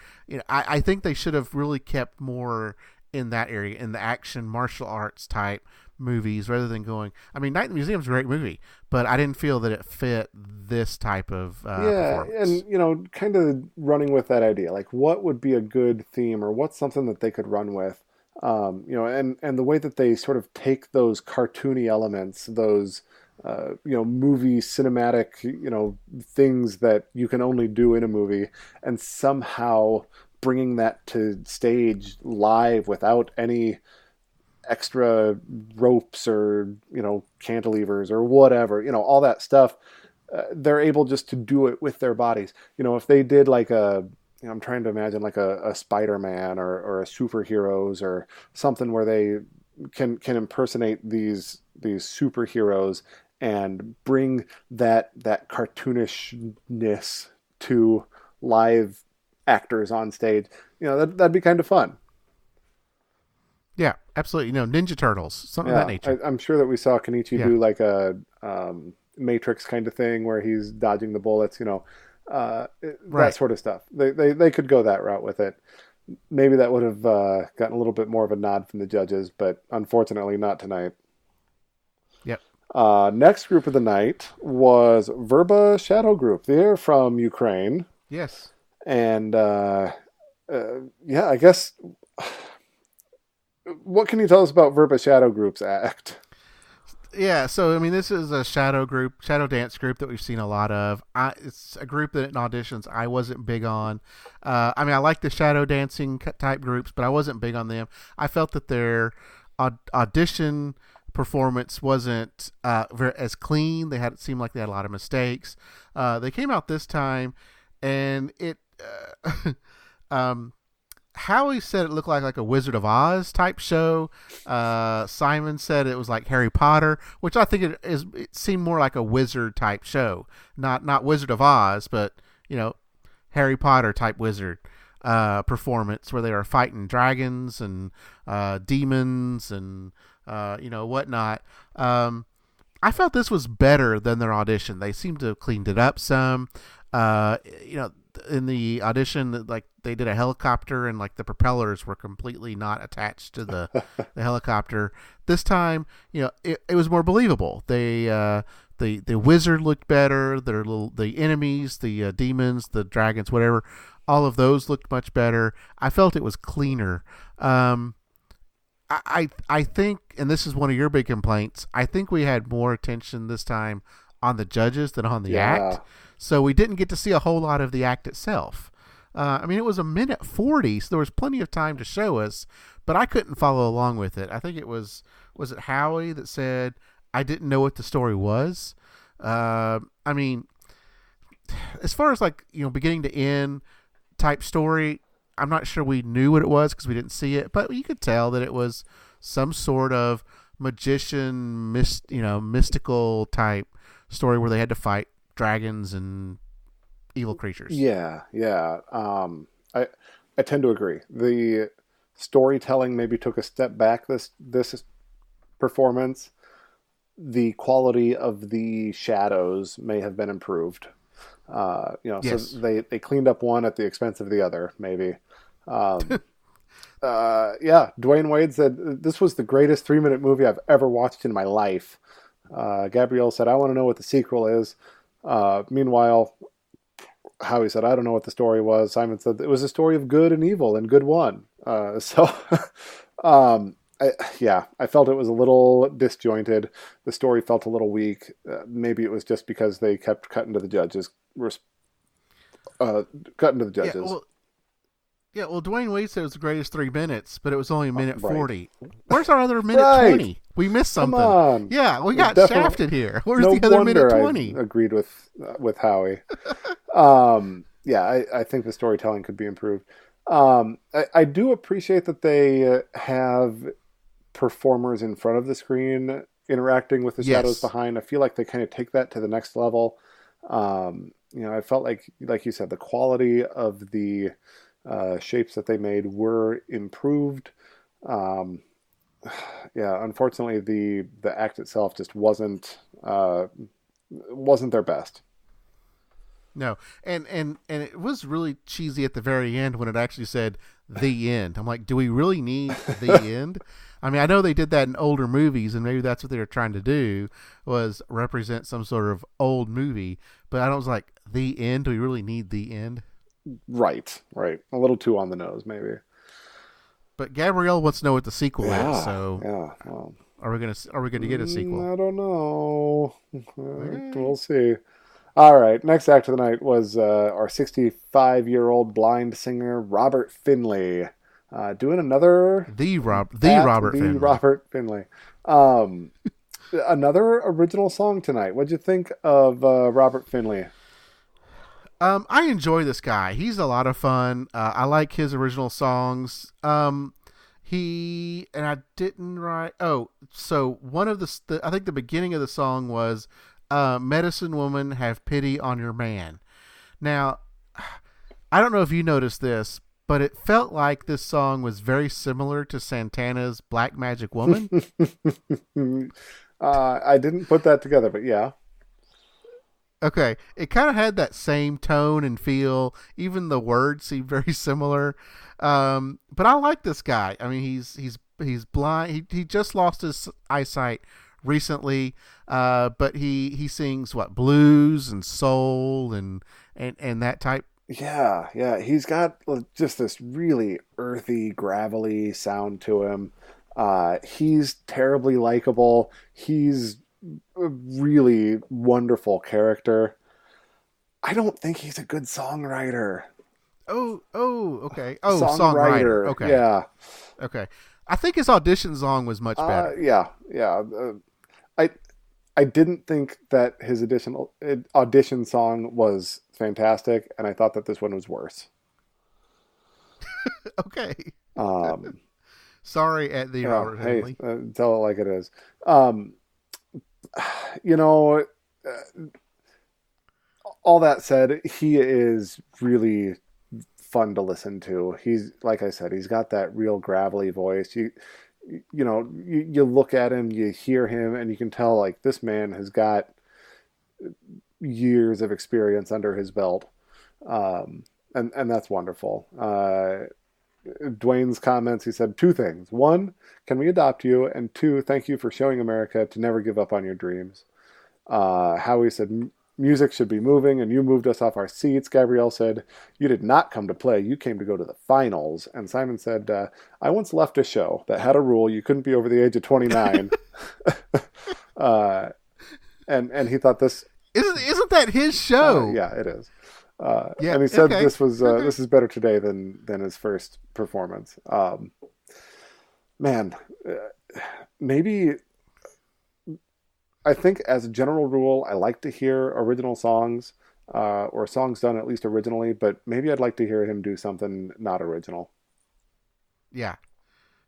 I think they should have really kept more in that area, in the action martial arts type movies, rather than going. I mean, Night at the Museum is a great movie, but I didn't feel that it fit this type of performance. And kind of running with that idea, like what would be a good theme, or what's something that they could run with, and the way that they sort of take those cartoony elements, those movie cinematic, things that you can only do in a movie, and somehow bringing that to stage live without any extra ropes or cantilevers or whatever, all that stuff. They're able just to do it with their bodies. If they did like I'm trying to imagine like a Spider-Man or a superheroes or something where they can impersonate these superheroes and bring that cartoonishness to live actors on stage, that'd be kind of fun. Yeah, absolutely. Ninja Turtles, something of that nature. I'm sure that we saw Kenichi do like a Matrix kind of thing where he's dodging the bullets, Right. that sort of stuff. They could go that route with it. Maybe that would have gotten a little bit more of a nod from the judges, but unfortunately not tonight. Yep. Next group of the night was Verba Shadow Group. They're from Ukraine. Yes. And I guess, what can you tell us about Verba Shadow Group's act? Yeah, so I mean, this is a shadow dance group that we've seen a lot of. It's a group that in auditions I wasn't big on. I mean, I like the shadow dancing type groups, but I wasn't big on them. I felt that their audition performance wasn't as clean. It seemed like they had a lot of mistakes. They came out this time, and it. Howie said it looked like a Wizard of Oz type show. Simon said it was like Harry Potter, which I think it seemed more like a wizard type show, not Wizard of Oz, but Harry Potter type wizard performance where they are fighting dragons and demons and whatnot. I felt this was better than their audition. They seemed to have cleaned it up some. In the audition, like they did a helicopter and like the propellers were completely not attached to the helicopter. This time, it was more believable. The wizard looked better. The enemies, the demons, the dragons, whatever, all of those looked much better. I felt it was cleaner. I think, and this is one of your big complaints, I think we had more attention this time on the judges than on the act. So we didn't get to see a whole lot of the act itself. I mean, it was 1:40, so there was plenty of time to show us, but I couldn't follow along with it. I think it was it Howie that said, I didn't know what the story was? I mean, as far as beginning to end type story, I'm not sure we knew what it was because we didn't see it, but you could tell that it was some sort of magician, mystical type story where they had to fight dragons and evil creatures. Yeah. I tend to agree. The storytelling maybe took a step back this performance. The quality of the shadows may have been improved. Yes. So they cleaned up one at the expense of the other, maybe. Dwyane Wade said, this was the greatest 3-minute movie I've ever watched in my life. Gabrielle said, I want to know what the sequel is. Meanwhile, Howie said, I don't know what the story was. Simon said, it was a story of good and evil, and good won. I felt it was a little disjointed. The story felt a little weak. Maybe it was just because they kept cutting to the judges. Well, Dwyane Wade said it was the greatest 3 minutes, but it was only 1:40. Right. Where's our other 1:20? We missed something. Come on. Yeah, we got shafted here. Where's no the other wonder 1:20? I agreed with Howie. I think the storytelling could be improved. I do appreciate that they have performers in front of the screen interacting with the shadows behind. I feel like they kind of take that to the next level. I felt like you said, the quality of the shapes that they made were improved. Unfortunately, the act itself just wasn't their best. No, and it was really cheesy at the very end when it actually said the end. I'm like, do we really need the end? I mean, I know they did that in older movies, and maybe that's what they were trying to do, was represent some sort of old movie. But I was like, the end? Do we really need the end? Right. A little too on the nose, maybe. But Gabrielle wants to know what the sequel is. So, well, are we gonna get a sequel? I don't know. We'll see. All right. Next act of the night was our 65-year-old blind singer Robert Finley doing another Robert Finley. Another original song tonight. What'd you think of Robert Finley? I enjoy this guy. He's a lot of fun. I like his original songs. I didn't write. Oh, so one of I think the beginning of the song was "Medicine Woman, Have Pity on Your Man." Now, I don't know if you noticed this, but it felt like this song was very similar to Santana's "Black Magic Woman." I didn't put that together, but yeah. Okay, it kind of had that same tone and feel. Even the words seem very similar. But I like this guy. I mean, he's blind. He just lost his eyesight recently. But he sings what, blues and soul and that type. Yeah, yeah. He's got just this really earthy, gravelly sound to him. He's terribly likable. He's a really wonderful character. I don't think he's a good songwriter. Okay. Oh, songwriter. Okay, Yeah. okay. I think his audition song was much better. Yeah. I I didn't think that his audition song was fantastic, and I thought that this one was worse. Okay. Um, Sorry at the Robert hey, Henley. tell it like it is. You know, all that said, he is really fun to listen to. He's, like I said, he's got that real gravelly voice. You look at him, you hear him, and you can tell like this man has got years of experience under his belt, and that's wonderful. Dwyane's comments, he said two things: one, can we adopt you? And two, thank you for showing America to never give up on your dreams. Howie said music should be moving, and you moved us off our seats. Gabrielle said, you did not come to play, you came to go to the finals. And Simon said, I once left a show that had a rule you couldn't be over the age of 29. And he thought this isn't that his show? yeah, it is. Yeah, and he said okay. this is better today than his first performance. Man, maybe I think as a general rule, I like to hear original songs, or songs done at least originally, but maybe I'd like to hear him do something not original. Yeah.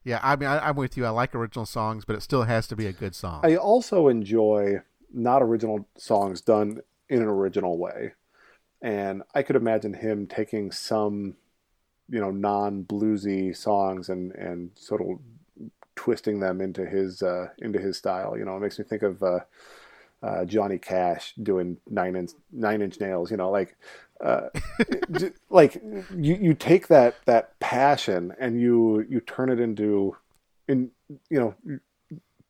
I mean, I'm with you. I like original songs, but it still has to be a good song. I also enjoy not original songs done in an original way. And I could imagine him taking some, non-bluesy songs and sort of twisting them into his style. It makes me think of Johnny Cash doing Nine Inch Nails. Like you take that passion and you turn it into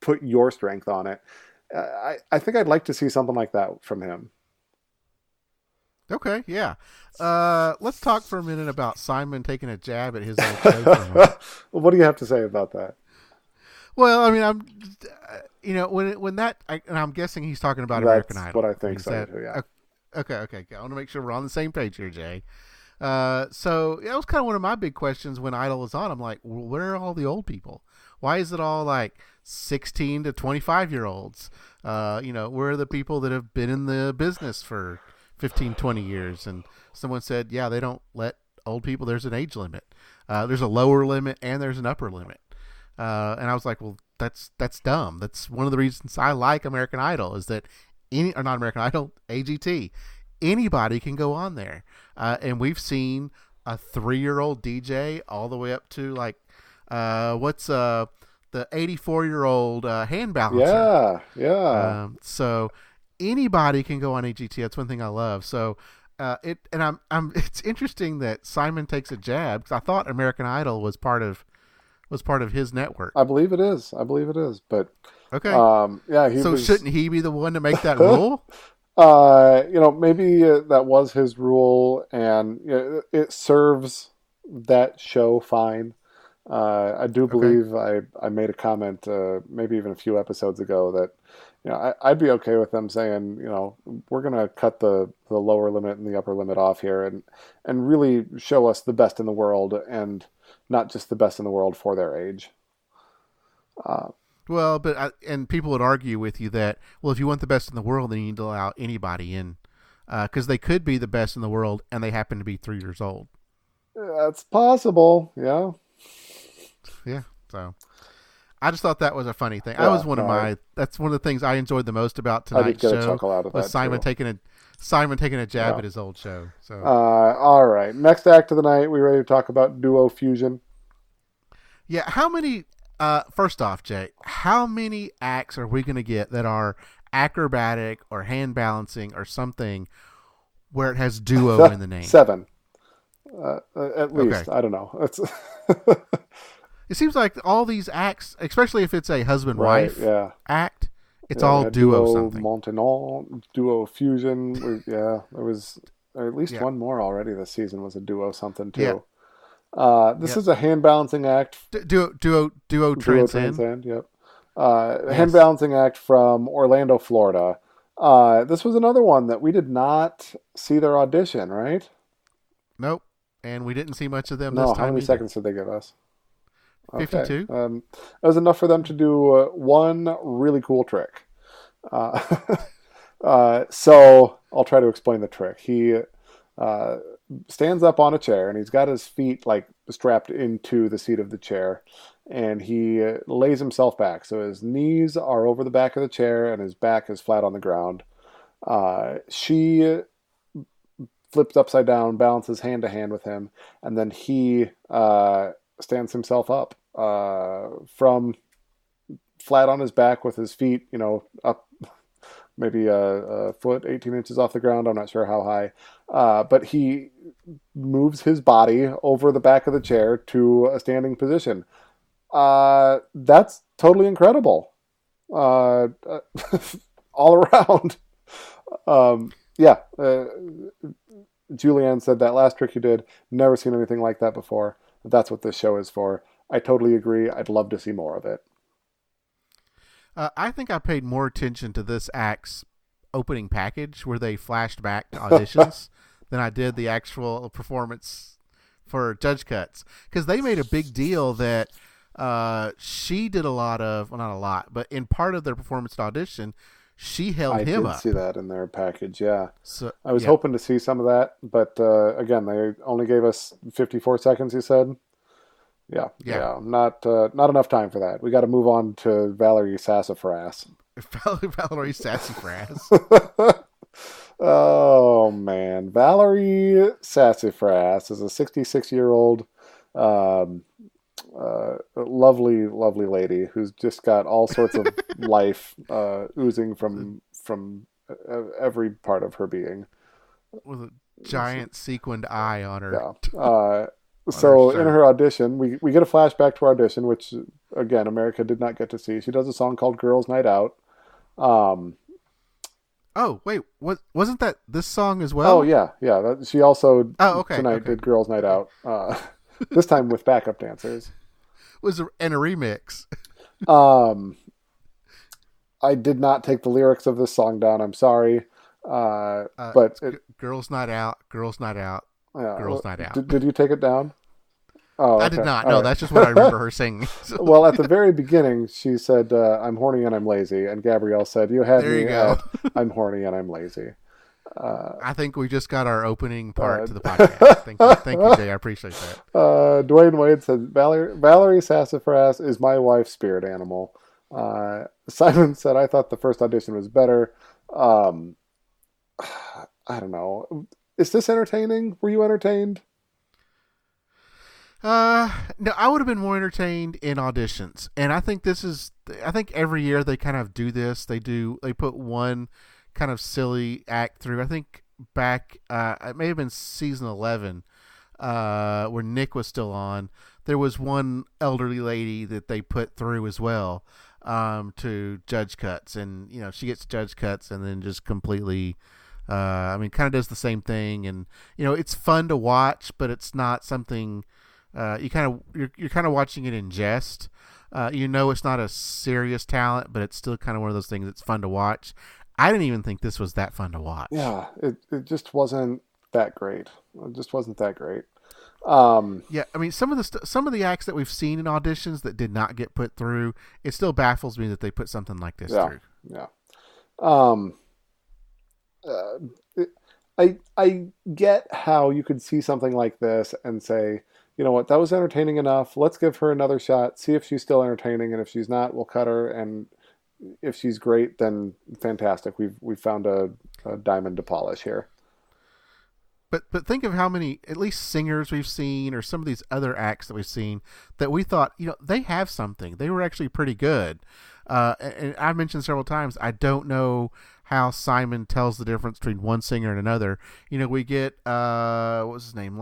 put your strength on it. I think I'd like to see something like that from him. Okay, yeah. Let's talk for a minute about Simon taking a jab at his old show for a moment. Well, what do you have to say about that? Well, I mean, I'm guessing he's talking about American Idol. That's what I think so too, yeah. Okay. I want to make sure we're on the same page here, Jay. So that was kind of one of my big questions when Idol was on. I'm like, well, where are all the old people? Why is it all like 16 to 25-year-olds? Where are the people that have been in the business for 15, 20 years? And someone said, yeah, they don't let old people. There's an age limit. There's a lower limit and there's an upper limit. And I was like, well, that's dumb. That's one of the reasons I like American Idol is that not American Idol, AGT, anybody can go on there. And we've seen a 3-year-old DJ all the way up to like, the 84-year-old hand balancer. Yeah. So anybody can go on AGT. That's one thing I love. So it's interesting that Simon takes a jab because I thought American Idol was part of his network. I believe it is. But okay. Yeah. Shouldn't he be the one to make that rule? Maybe that was his rule, and it serves that show fine. I do believe I made a comment, maybe even a few episodes ago, that I'd be okay with them saying, we're going to cut the lower limit and the upper limit off here, and really show us the best in the world, and not just the best in the world for their age. Well, and people would argue with you that, well, if you want the best in the world, then you need to allow anybody in, because they could be the best in the world and they happen to be 3 years old. That's possible. Yeah. Yeah. So I just thought that was a funny thing. That's one of the things I enjoyed the most about tonight's show. I did get a chuckle out of that, Simon taking a jab at his old show. So all right. Next act of the night, we ready to talk about duo fusion? Yeah. How many? First off, Jay, how many acts are we going to get that are acrobatic or hand balancing or something where it has duo in the name. 7. At least. Okay. I don't know. It's It seems like all these acts, especially if it's a husband-wife act, it's all duo something. Maintenant, duo fusion. There was at least one more already this season was a duo something too. This is a hand balancing act. Duo transcend. Yep. Hand balancing act from Orlando, Florida. This was another one that we did not see their audition, right? Nope. And we didn't see much of them this time. How many seconds did they give us? 52. It was enough for them to do one really cool trick. So I'll try to explain the trick. He stands up on a chair and he's got his feet like strapped into the seat of the chair, and he lays himself back. So his knees are over the back of the chair and his back is flat on the ground. She flips upside down, balances hand to hand with him, and then he stands himself up from flat on his back with his feet, up maybe a foot, 18 inches off the ground. I'm not sure how high. But he moves his body over the back of the chair to a standing position. That's totally incredible. All around. Julianne said that last trick you did, never seen anything like that before. That's what this show is for. I totally agree. I'd love to see more of it. I think I paid more attention to this act's opening package where they flashed back to auditions than I did the actual performance for Judge Cuts, because they made a big deal that she did a lot of, well, not a lot, but in part of their performance audition, she held him up. I did see that in their package, yeah. So, I was hoping to see some of that, but again, they only gave us 54 seconds, you said? Yeah. Not enough time for that. We got to move on to Valerie Sassafras. Valerie Sassafras. Oh, man. Valerie Sassafras is a 66-year-old lovely, lovely lady who's just got all sorts of life oozing from every part of her being. With a giant sequined eye on her. Yeah. So in her audition, we get a flashback to her audition, which, again, America did not get to see. She does a song called Girls Night Out. Oh, wait. Wasn't that this song as well? Oh, yeah. She also tonight did Girls Night Out, this time with backup dancers. And a remix. I did not take the lyrics of this song down. I'm sorry. But Girls Night Out, Girls Night Out, Girls Night Out. Did you take it down? Oh, I did not. No, that's just what I remember her singing. So. Well, at the very beginning, she said, I'm horny and I'm lazy. And Gabrielle said, you had me at I'm horny and I'm lazy. I think we just got our opening part to the podcast. Thank you, Jay. I appreciate that. Dwyane Wade said, Valerie Sassafras is my wife's spirit animal. Simon said, I thought the first audition was better. I don't know. Is this entertaining? Were you entertained? No, I would have been more entertained in auditions. And I think every year they kind of do this. They put one kind of silly act through. I think back, it may have been season 11, where Nick was still on. There was one elderly lady that they put through as well, to Judge Cuts. And, she gets Judge Cuts and then just completely, kind of does the same thing. And, it's fun to watch, but it's not something, you're kind of watching it in jest. It's not a serious talent, but it's still kind of one of those things that's fun to watch. I didn't even think this was that fun to watch. Yeah, it just wasn't that great. Some of the acts that we've seen in auditions that did not get put through, it still baffles me that they put something like this through. Yeah. I get how you could see something like this and say, you know what, that was entertaining enough. Let's give her another shot. See if she's still entertaining, and if she's not, we'll cut her. And if she's great, then fantastic. We've found a diamond to polish here. But think of how many, at least singers we've seen, or some of these other acts that we've seen that we thought, they have something. They were actually pretty good. And I mentioned several times, I don't know how Simon tells the difference between one singer and another. We get what was his name,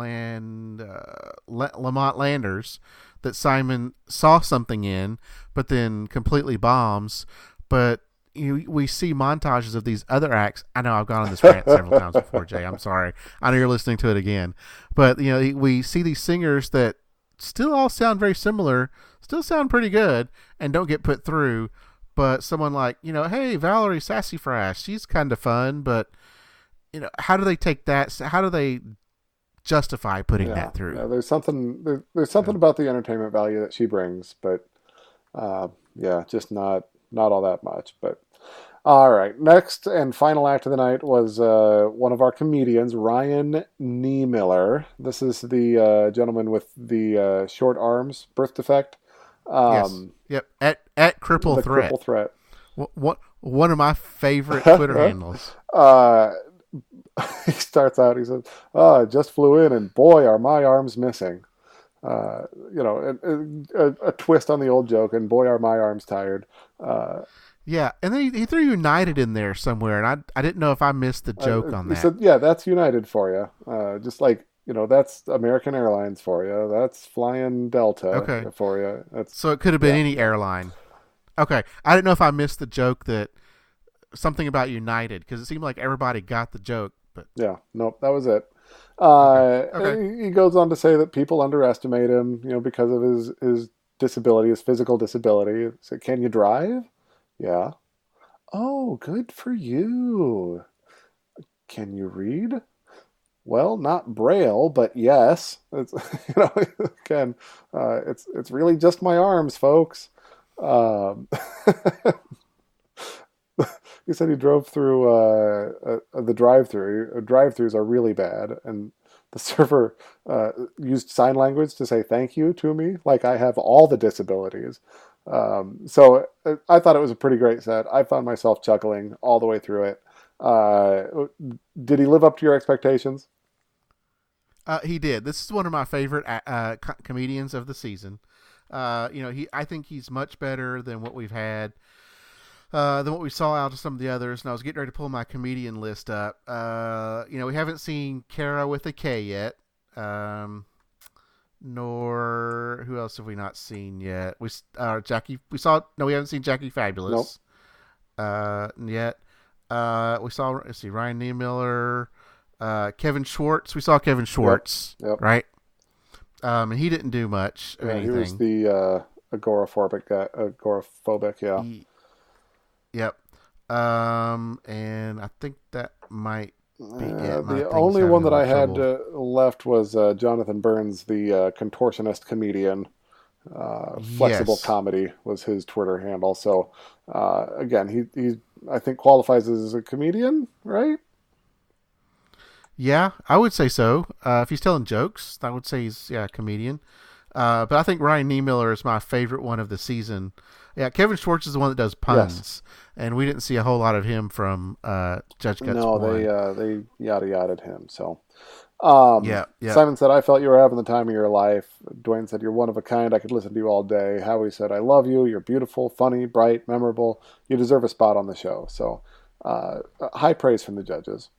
Lamont Landers, that Simon saw something in, but then completely bombs. But we see montages of these other acts. I know I've gone on this rant several times before, Jay. I'm sorry. I know you're listening to it again. But, we see these singers that still all sound very similar, still sound pretty good, and don't get put through. But someone like, hey, Valerie Sassafras, she's kind of fun, but, how do they take that? How do they justify putting that through? Yeah, there's something about the entertainment value that she brings, but, just not all that much. But all right, next and final act of the night was one of our comedians, Ryan Niemiller. This is the gentleman with the short arms, birth defect. Yes. Yep. At Cripple Threat. Cripple Threat. What one of my favorite Twitter handles. He starts out. He says, "Just flew in, and boy, are my arms missing." A twist on the old joke, and boy, are my arms tired. Yeah, and then he threw United in there somewhere, and I didn't know if I missed the joke on that. He said, "Yeah, that's United for you. Just like that's American Airlines for you. That's flying Delta for you." So it could have been any airline. Okay, I didn't know if I missed the joke that something about United, because it seemed like everybody got the joke. But yeah, nope, that was it. Okay. He goes on to say that people underestimate him, because of his disability, his physical disability. So, can you drive? Yeah. Oh, good for you. Can you read? Well, not Braille, but yes. It's again, it's really just my arms, folks. He said he drove through the drive-through. Drive-throughs are really bad, and the server used sign language to say thank you to me, like I have all the disabilities. So I thought it was a pretty great set. I found myself chuckling all the way through it. Did he live up to your expectations? He did. This is one of my favorite comedians of the season. I think he's much better than what we've had. Than what we saw out of some of the others, and I was getting ready to pull my comedian list up. We haven't seen Kara with a K yet, nor who else have we not seen yet? Jackie. We haven't seen Jackie Fabulous. Nope. Yet. We saw. Let's see, Ryan Niemiller, Kevin Schwartz. We saw Kevin Schwartz, yep. Right? And he didn't do much of anything. He was the agoraphobic guy. Agoraphobic, yeah. Yep. And I think that might be it. The only one that I had left was Jonathan Burns, the contortionist comedian. Flexible Comedy was his Twitter handle. So, again, he I think qualifies as a comedian, right? Yeah, I would say so. If he's telling jokes, I would say he's a comedian. But I think Ryan Niemiller is my favorite one of the season. Yeah, Kevin Schwartz is the one that does puns, and we didn't see a whole lot of him from Judge Cuts. No, they yada-yada'd him. So, yeah. Simon said, "I felt you were having the time of your life." Dwayne said, "You're one of a kind. I could listen to you all day." Howie said, "I love you. You're beautiful, funny, bright, memorable. You deserve a spot on the show." So, high praise from the judges.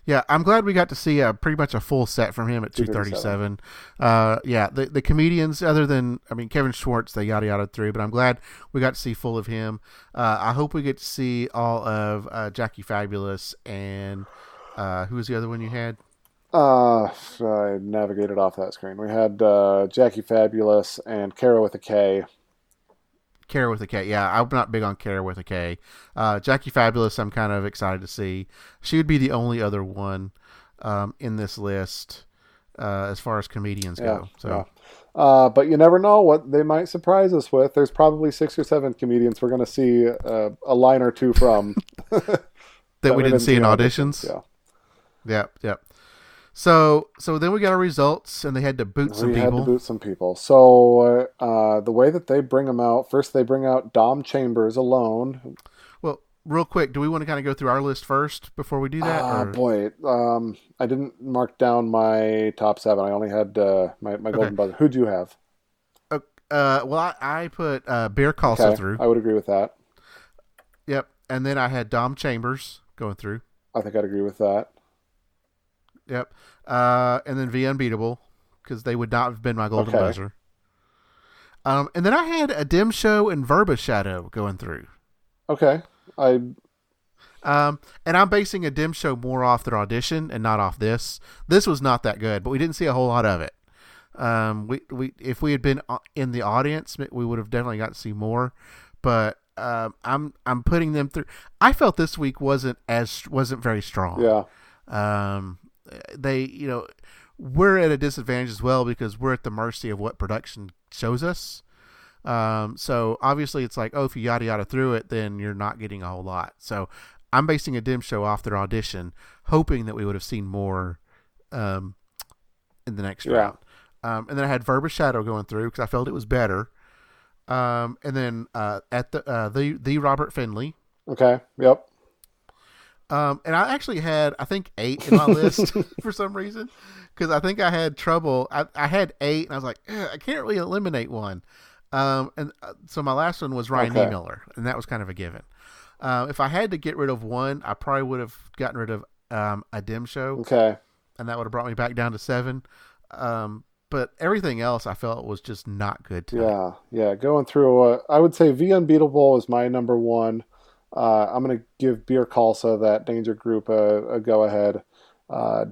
Yeah, I'm glad we got to see pretty much a full set from him at 237. The comedians, other than, Kevin Schwartz, they yada through, but I'm glad we got to see full of him. I hope we get to see all of Jackie Fabulous and who was the other one you had? I navigated off that screen. We had Jackie Fabulous and Kara with a K. Kara with a K. Yeah, I'm not big on Kara with a K. Jackie Fabulous, I'm kind of excited to see. She would be the only other one in this list as far as comedians go. So, but you never know what they might surprise us with. There's probably 6 or 7 comedians we're going to see a line or two from that we didn't see in auditions. Yep. So then we got our results, and they had to boot some people. So the way that they bring them out, first they bring out Dom Chambers alone. Well, real quick, do we want to kind of go through our list first before we do that? Boy, I didn't mark down my top 7. I only had my golden buzzer. Who'd you have? I put Beer Calsa Okay, through. I would agree with that. Yep. And then I had Dom Chambers going through. I think I'd agree with that. Yep. And then V Unbeatable, because they would not have been my golden buzzer. And then I had a Dim Show and Verba Shadow going through. Okay. And I'm basing a Dim Show more off their audition and not off this. This was not that good, but we didn't see a whole lot of it. We if we had been in the audience, we would have definitely got to see more. But I'm putting them through. I felt this week wasn't very strong. Yeah. We're at a disadvantage as well because we're at the mercy of what production shows us. So obviously it's like, if you yada yada through it, then you're not getting a whole lot. So I'm basing a Dim Show off their audition, hoping that we would have seen more in the next round. And then I had Verba Shadow going through because I felt it was better. And then at the Robert Finley. Okay. Yep. And I actually had, I think, 8 in my list for some reason, because I think I had trouble. I had 8, and I was like, I can't really eliminate one. So my last one was Ryan E. Miller, and that was kind of a given. If I had to get rid of one, I probably would have gotten rid of a Dim Show. Okay. And that would have brought me back down to 7. But everything else I felt was just not good tonight. Yeah. Going through, I would say V Unbeatable is my number 1. I'm going to give Beer Calsa, that Danger Group, a go-ahead.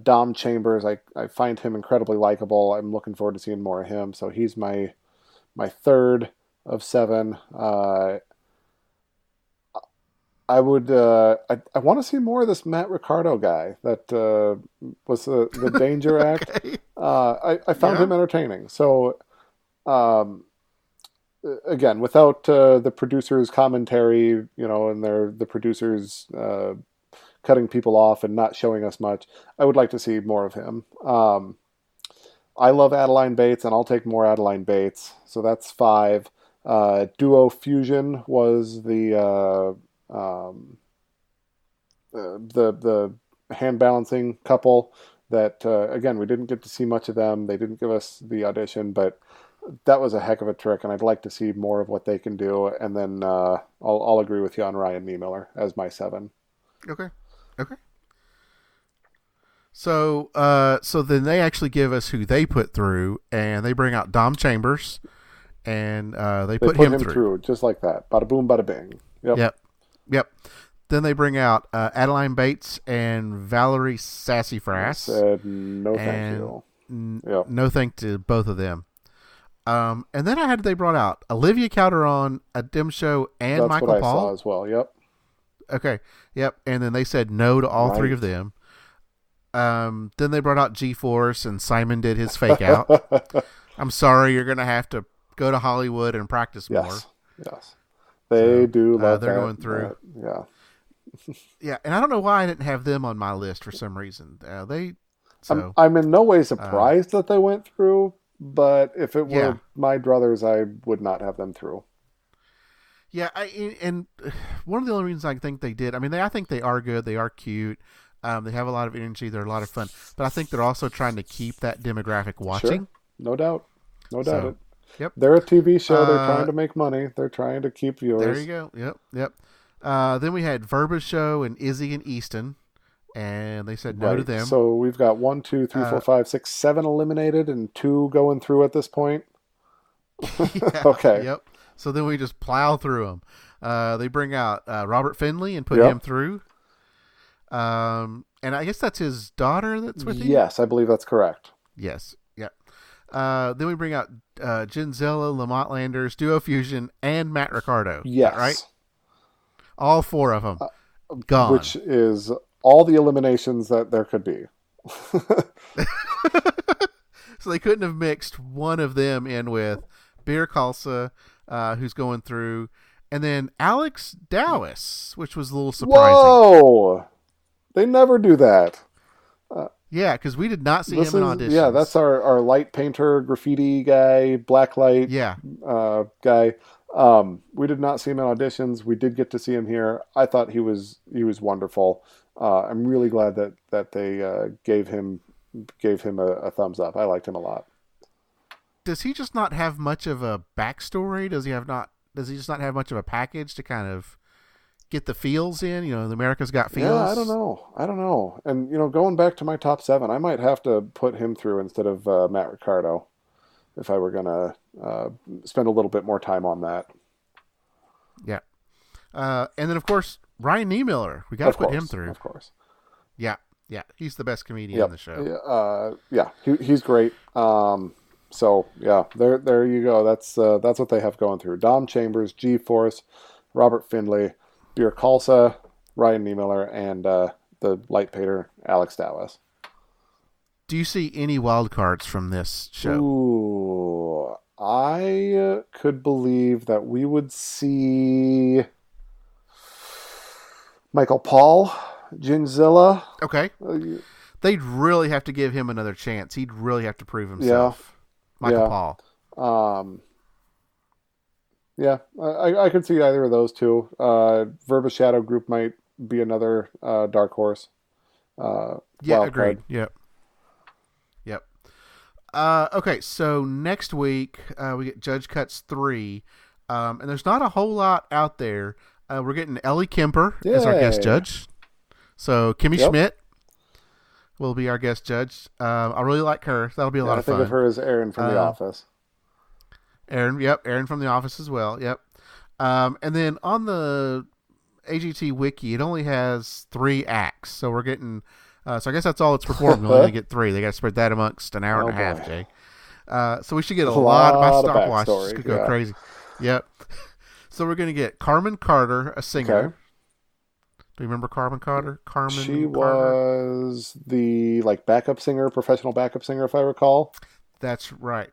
Dom Chambers, I find him incredibly likable. I'm looking forward to seeing more of him. So he's my 3rd of 7. I would. I want to see more of this Matt Ricardo guy that was the Danger Act. Okay. I found him entertaining. So, again, without the producers' commentary, and the producers cutting people off and not showing us much, I would like to see more of him. I love Adeline Bates, and I'll take more Adeline Bates. So that's 5. Duo Fusion was the hand balancing couple that again, we didn't get to see much of them. They didn't give us the audition, but that was a heck of a trick, and I'd like to see more of what they can do. And then I'll agree with you on Ryan E. Miller as my 7. Okay. So then they actually give us who they put through, and they bring out Dom Chambers, and they put him through just like that. Bada boom, bada bing. Yep. Then they bring out Adeline Bates and Valerie Sassafras. Said no thank you. No thank to both of them. And then they brought out Olivia Calderon, a Dim Show, and That's Michael what I Paul. saw as well. Yep. Okay. Yep. And then they said no to all 3 of them. Then they brought out G-Force, and Simon did his fake out. I'm sorry, you're going to have to go to Hollywood and practice more. Yes. They do love they're that, going through. Yeah. Yeah, and I don't know why I didn't have them on my list for some reason. I'm in no way surprised that they went through, but if it were my druthers, I would not have them through. Yeah, and one of the only reasons I think they did, I think they are good, they are cute, they have a lot of energy, they're a lot of fun, but I think they're also trying to keep that demographic watching. Sure. No doubt. Yep. They're a TV show. They're trying to make money. They're trying to keep viewers. There you go. Yep. Then we had Verba Show and Izzy and Easton, and they said no to them. So we've got 1, 2, 3, 4, 5, 6, 7 eliminated, and 2 going through at this point. Okay. Yep. So then we just plow through them. They bring out Robert Finley and put him through. And I guess that's his daughter that's with him? Yes, I believe that's correct. Yes. Yep. Then we bring out Genzella, Lamont Landers, Duo Fusion, and Matt Ricardo. Yes. Right? All 4 of them gone. Which is all the eliminations that there could be. So they couldn't have mixed one of them in with Beer Calsa, who's going through, and then Alex Dowis, which was a little surprising. Whoa! They never do that. Yeah, because we did not see him in auditions. Yeah, that's our light painter, graffiti guy, blacklight guy. We did not see him in auditions. We did get to see him here. I thought he was wonderful. I'm really glad that they gave him a thumbs up. I liked him a lot. does he just not have much of a backstory? Does he just not have much of a package to kind of get the feels in? You know, the America's Got Feels. Yeah, I don't know. And going back to my top 7, I might have to put him through instead of Matt Ricardo if I were gonna spend a little bit more time on that. Yeah. And then of course Ryan Niemiller. We got to put him through. Of course. Yeah. Yeah. He's the best comedian in the show. He's great. So yeah, there you go. That's what they have going through. Dom Chambers, G-Force, Robert Findlay, Beer Kalsa, Ryan Niemiller, and the light painter Alex Dallas. Do you see any wild cards from this show? Ooh, I could believe that we would see Michael Paul, Ginzilla. Okay. They'd really have to give him another chance. He'd really have to prove himself. Yeah. Michael Paul. Yeah, I could see either of those two. Verba Shadow Group might be another dark horse. Yeah, agreed. Card. Yep. Okay, so next week we get Judge Cuts 3, and there's not a whole lot out there. We're getting Ellie Kemper as our guest judge. So Kimmy Schmidt will be our guest judge. I really like her. That'll be a lot of fun. I think of her as Erin from The Office. Erin from The Office as well. Yep. And then on the AGT wiki, it only has 3 acts, so we're getting. So I guess that's all it's performed. We only get 3. They got to spread that amongst an hour and a half, Jay. So we should get a lot of my stopwatch. This could go crazy. Yep. So we're going to get Carmen Carter, a singer. Okay. Do you remember Carmen Carter? She was the backup singer, professional backup singer, if I recall. That's right.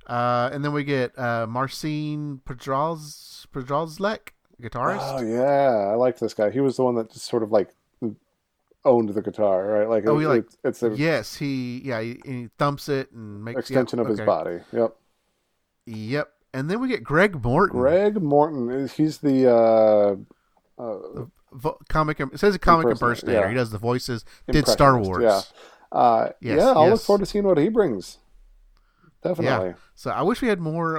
And then we get Marcin Podrazlek, guitarist. Oh yeah, I like this guy. He was the one that just sort of owned the guitar, right? He thumps it and makes extension of his body. Yep. And then we get Greg Morton. Greg Morton, he's the comic. It says a comic impersonator. Yeah. He does the voices. Did Star Wars. Yeah. I'll look forward to seeing what he brings. Definitely. Yeah. So I wish we had more.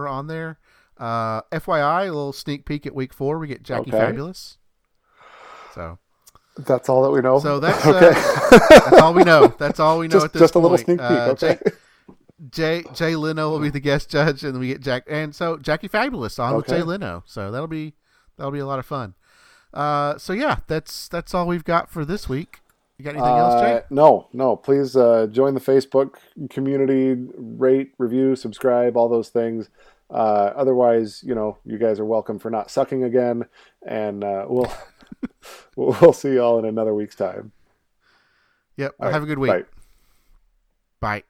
On there. FYI, a little sneak peek at week 4. We get Jackie Fabulous. So that's all that we know. So that's that's all we know. That's all we know at this point. Just a little sneak peek. Okay. Jay Leno will be the guest judge, and then we get Jackie Fabulous on with Jay Leno. So that'll be a lot of fun. So yeah, that's all we've got for this week. You got anything else, Jay? No. Please join the Facebook community, rate, review, subscribe, all those things. Otherwise, you guys are welcome for not sucking again, and we'll see y'all in another week's time. Yep. Have a good week. Bye. Bye.